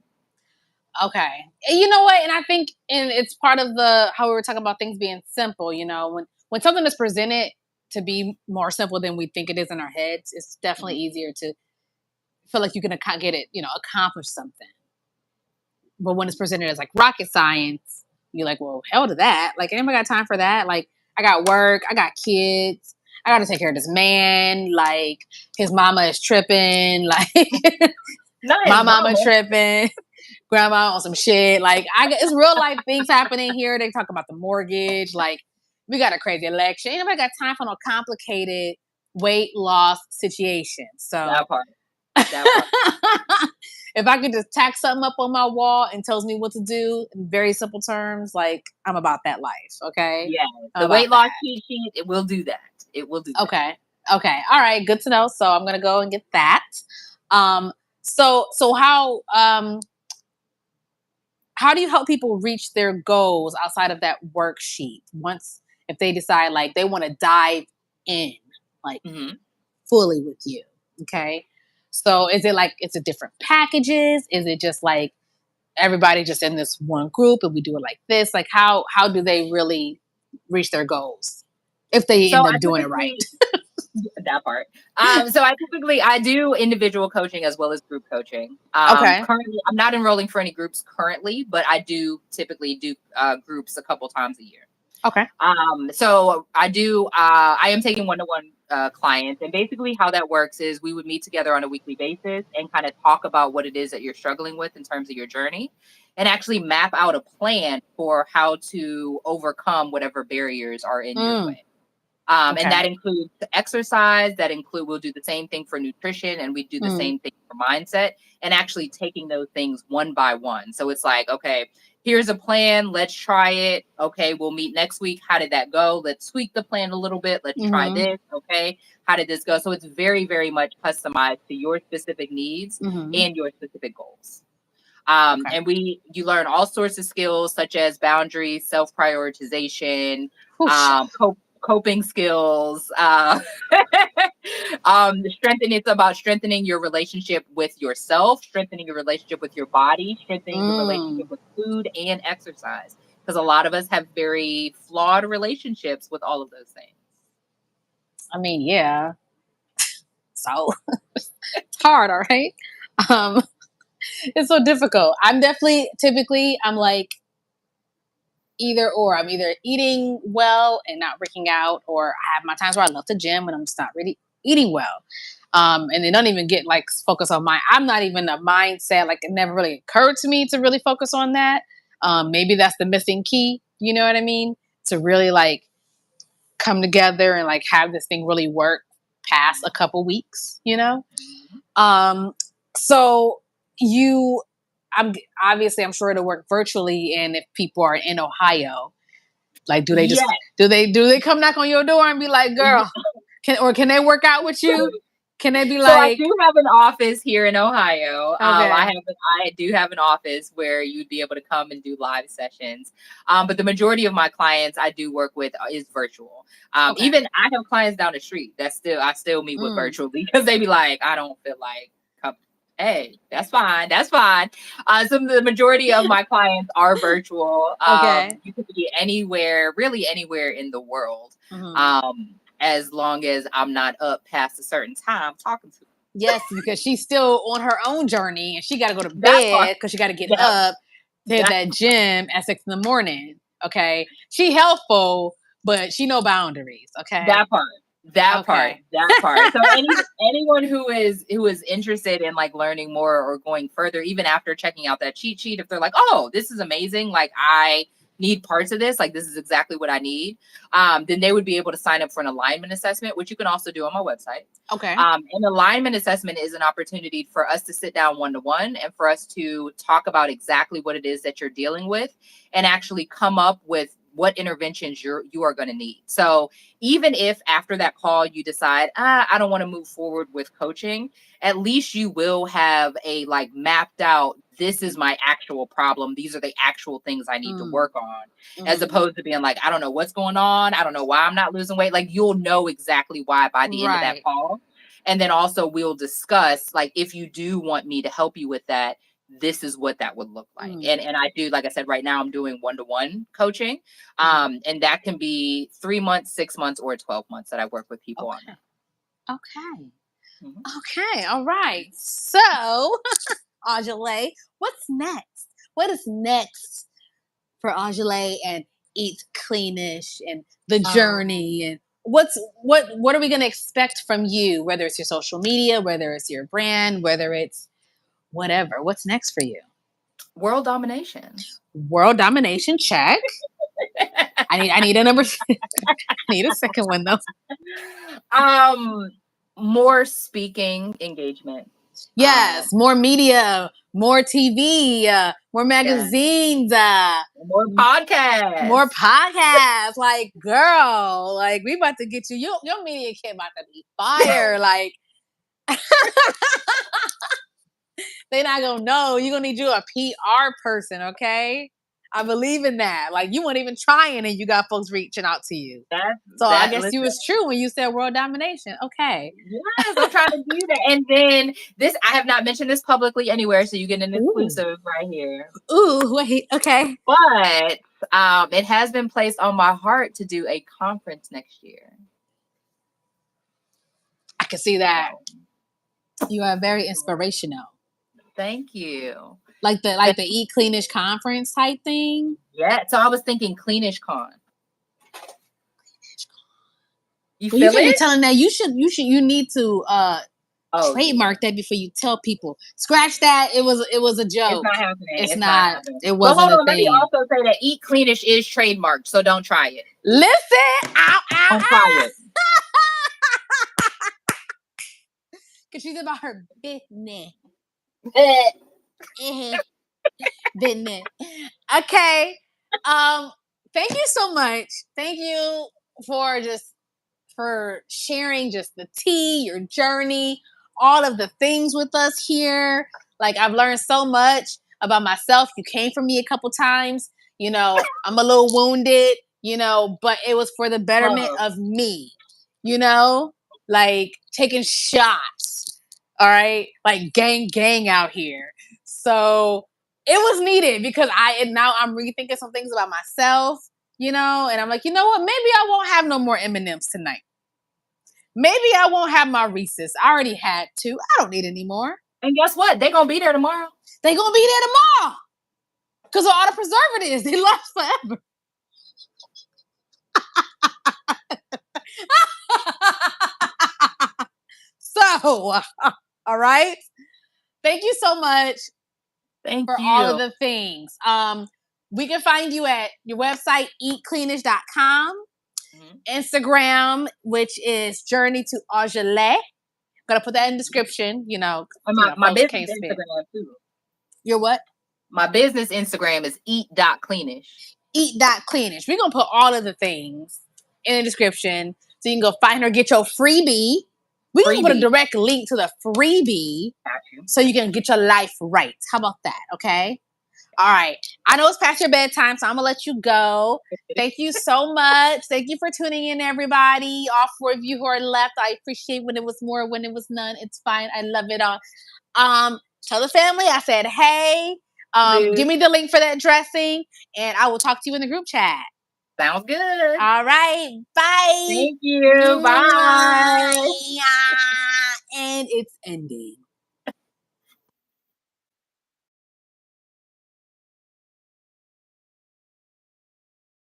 Okay. And you know what? And I think, and it's part of the how we were talking about things being simple, when something is presented to be more simple than we think it is in our heads, it's definitely easier to feel like you can get it, accomplish something. But when it's presented as like rocket science, you're like, well, hell to that. Like, anybody got time for that? Like, I got work, I got kids, I got to take care of this man. Like, his mama is tripping. Like, Not my his mama mama. tripping, grandma on some shit. Like, it's real life things happening here. They talk about the mortgage. Like, we got a crazy election. Ain't nobody got time for no complicated weight loss situation. So, That part. That part. If I could just tack something up on my wall and tells me what to do in very simple terms, like I'm about that life. Okay. Yeah. I'm The about weight loss that. cheat sheet, it will do that. It will do that. Okay. Okay. All right. Good to know. So I'm gonna go and get that. Um, so how do you help people reach their goals outside of that worksheet once if they decide like they want to dive in like Mhm. fully with you? Okay. So is it like it's a different packages? Is it just like everybody just in this one group and we do it like this? Like how do they really reach their goals if they So end I up doing it right? typically that part. So I do individual coaching as well as group coaching. Okay. Currently, I'm not enrolling for any groups currently, but I do typically do groups a couple times a year. Okay. So I am taking one-to-one clients, and basically how that works is we would meet together on a weekly basis and kind of talk about what it is that you're struggling with in terms of your journey, and actually map out a plan for how to overcome whatever barriers are in your Mm, way. And okay. that includes exercise. We'll do the same thing for nutrition, and we do the Mm, same thing for mindset, and actually taking those things one by one. So it's like, okay, here's a plan. Let's try it. Okay, we'll meet next week. How did that go? Let's tweak the plan a little bit. Let's try mm-hmm, this. Okay, how did this go? So it's very, very much customized to your specific needs mm-hmm. and your specific goals. Okay. And you learn all sorts of skills such as boundaries, self prioritization, Whoosh. coping skills. Strengthening it's about strengthening your relationship with yourself, strengthening your relationship with your body, strengthening your relationship Mm. with food and exercise. Because a lot of us have very flawed relationships with all of those things. I mean, yeah. So it's hard, all right? Um, it's so difficult. I'm definitely typically I'm like either or. I'm either eating well and not working out, or I have my times where I love the gym and I'm just not really eating well. And they don't even get like focus on my. I'm not even a mindset. Like it never really occurred to me to really focus on that. Maybe that's the missing key. You know what I mean? To really like come together and like have this thing really work past a couple weeks. You know. Mhm. Um, so you, I'm obviously I'm sure it'll work virtually, and if people are in Ohio, like Yes. do they come knock on your door and be like, girl, can they work out with you? Can they be So I like, do have an office here in Ohio. okay, I do have an office where you'd be able to come and do live sessions. But the majority of my clients I do work with is virtual. okay, Even I have clients down the street that I still meet with mm, virtually because they be like, I don't feel like come. Hey, that's fine. That's fine. The majority of my clients are virtual. okay, You could be anywhere, really anywhere in the world. hmm, As long as I'm not up past a certain time talking to them. yes, because she's still on her own journey and she got to go to That part. bed because she got to get Yep. up to hit That that gym at 6 in the morning. Okay, she helpful, but she no boundaries. Okay, that part. That part. okay. That part. So anyone who is interested in like learning more or going further, even after checking out that cheat sheet, if they're like, oh, this is amazing, like I need parts of this, like this is exactly what I need, then they would be able to sign up for an alignment assessment, which you can also do on my website. Okay. An alignment assessment is an opportunity for us to sit down one to one and for us to talk about exactly what it is that you're dealing with and actually come up with what interventions you are going to need. So even if after that call you decide, I don't want to move forward with coaching, at least you will have a like mapped out, this is my actual problem. These are the actual things I need to Mm, work on, as mhm. opposed to being like, I don't know what's going on. I don't know why I'm not losing weight. Like you'll know exactly why by the end of that Right. call. And then also we'll discuss like if you do want me to help you with that, this is what that would look like. Mm, And I do, like I said, right now I'm doing one-to-one coaching. mhm. And that can be 3 months, 6 months, or 12 months that I work with people on Okay. that. Okay. Mhm. Okay. All right. So, Aujile, what's next? What is next for Aujile and Eat Cleanish and the Um, journey and what are we going to expect from you? Whether it's your social media, whether it's your brand, whether it's whatever. What's next for you? World domination. World domination check. I need a number. I need a second one though. um, More speaking engagement. Yes, more media, more TV, more Yeah, magazines, more podcasts. more podcasts. Like, girl, like we about to get you. Your media kit about to be fire. Like, they're not gonna know. You're gonna need you a PR person, okay? I believe in that. Like, you weren't even trying, and you got folks reaching out to you. That's So I that. guess you Listen, was true when you said world domination. Okay. yes, I'm trying to do that. And then this, I have not mentioned this publicly anywhere, so you get an Ooh. exclusive right here. Ooh, wait. Okay. But it has been placed on my heart to do a conference next year. I can see that. So, You are very inspirational. thank you. Like the Eat Cleanish conference type thing. Yeah. So I was thinking Cleanish Con. You Well, you feel can't be it? telling that. You need to Oh yeah. trademark that before you tell people. Scratch that. It was a It's joke. not happening. It's It's not not. happening. It But wasn't hold a on, let me thing. also say that Eat Cleanish is trademarked, so don't try it. Listen, ow, ow, Don't try ow. it. Cause she's about her business. Eh. Business. Okay. Um. Thank you so much. Thank you for sharing just the tea, your journey, all of the things with us here. Like, I've learned so much about myself. You came for me a couple times. I'm a little wounded, but it was for the betterment Oh, of me, like taking shots. All right. Like gang out here. So it was needed because now I'm rethinking some things about myself, and I'm like, you know what? Maybe I won't have no more M&Ms tonight. Maybe I won't have my Reese's. I already had two. I don't need any more. and guess what? They're gonna be there tomorrow. They gonna be there tomorrow because of all the preservatives. They last forever. So, all right. Thank you so much Thank for all of you. the things. We can find you at your website, eatcleanish.com, Mhm. Instagram, which is Journey to Aujile. Gonna put that in the description. And my Folks business can't spell. Instagram too. You're what? My business Instagram is eat.cleanish. Eat.cleanish. We're gonna put all of the things in the description so you can go find her, get your freebie. We can put a Freebie. direct link to the freebie Got you. so you can get your life right. How about that? Okay. All right. I know it's past your bedtime, so I'm gonna let you go. Thank you so much. Thank you for tuning in, everybody. All four of you who are left, I appreciate when it was more, when it was none. It's fine. I love it all. Tell the family I said, hey, give me the link for that dressing, and I will talk to you in the group chat. Sounds good. All right. Bye. Thank you. Bye. And it's ending.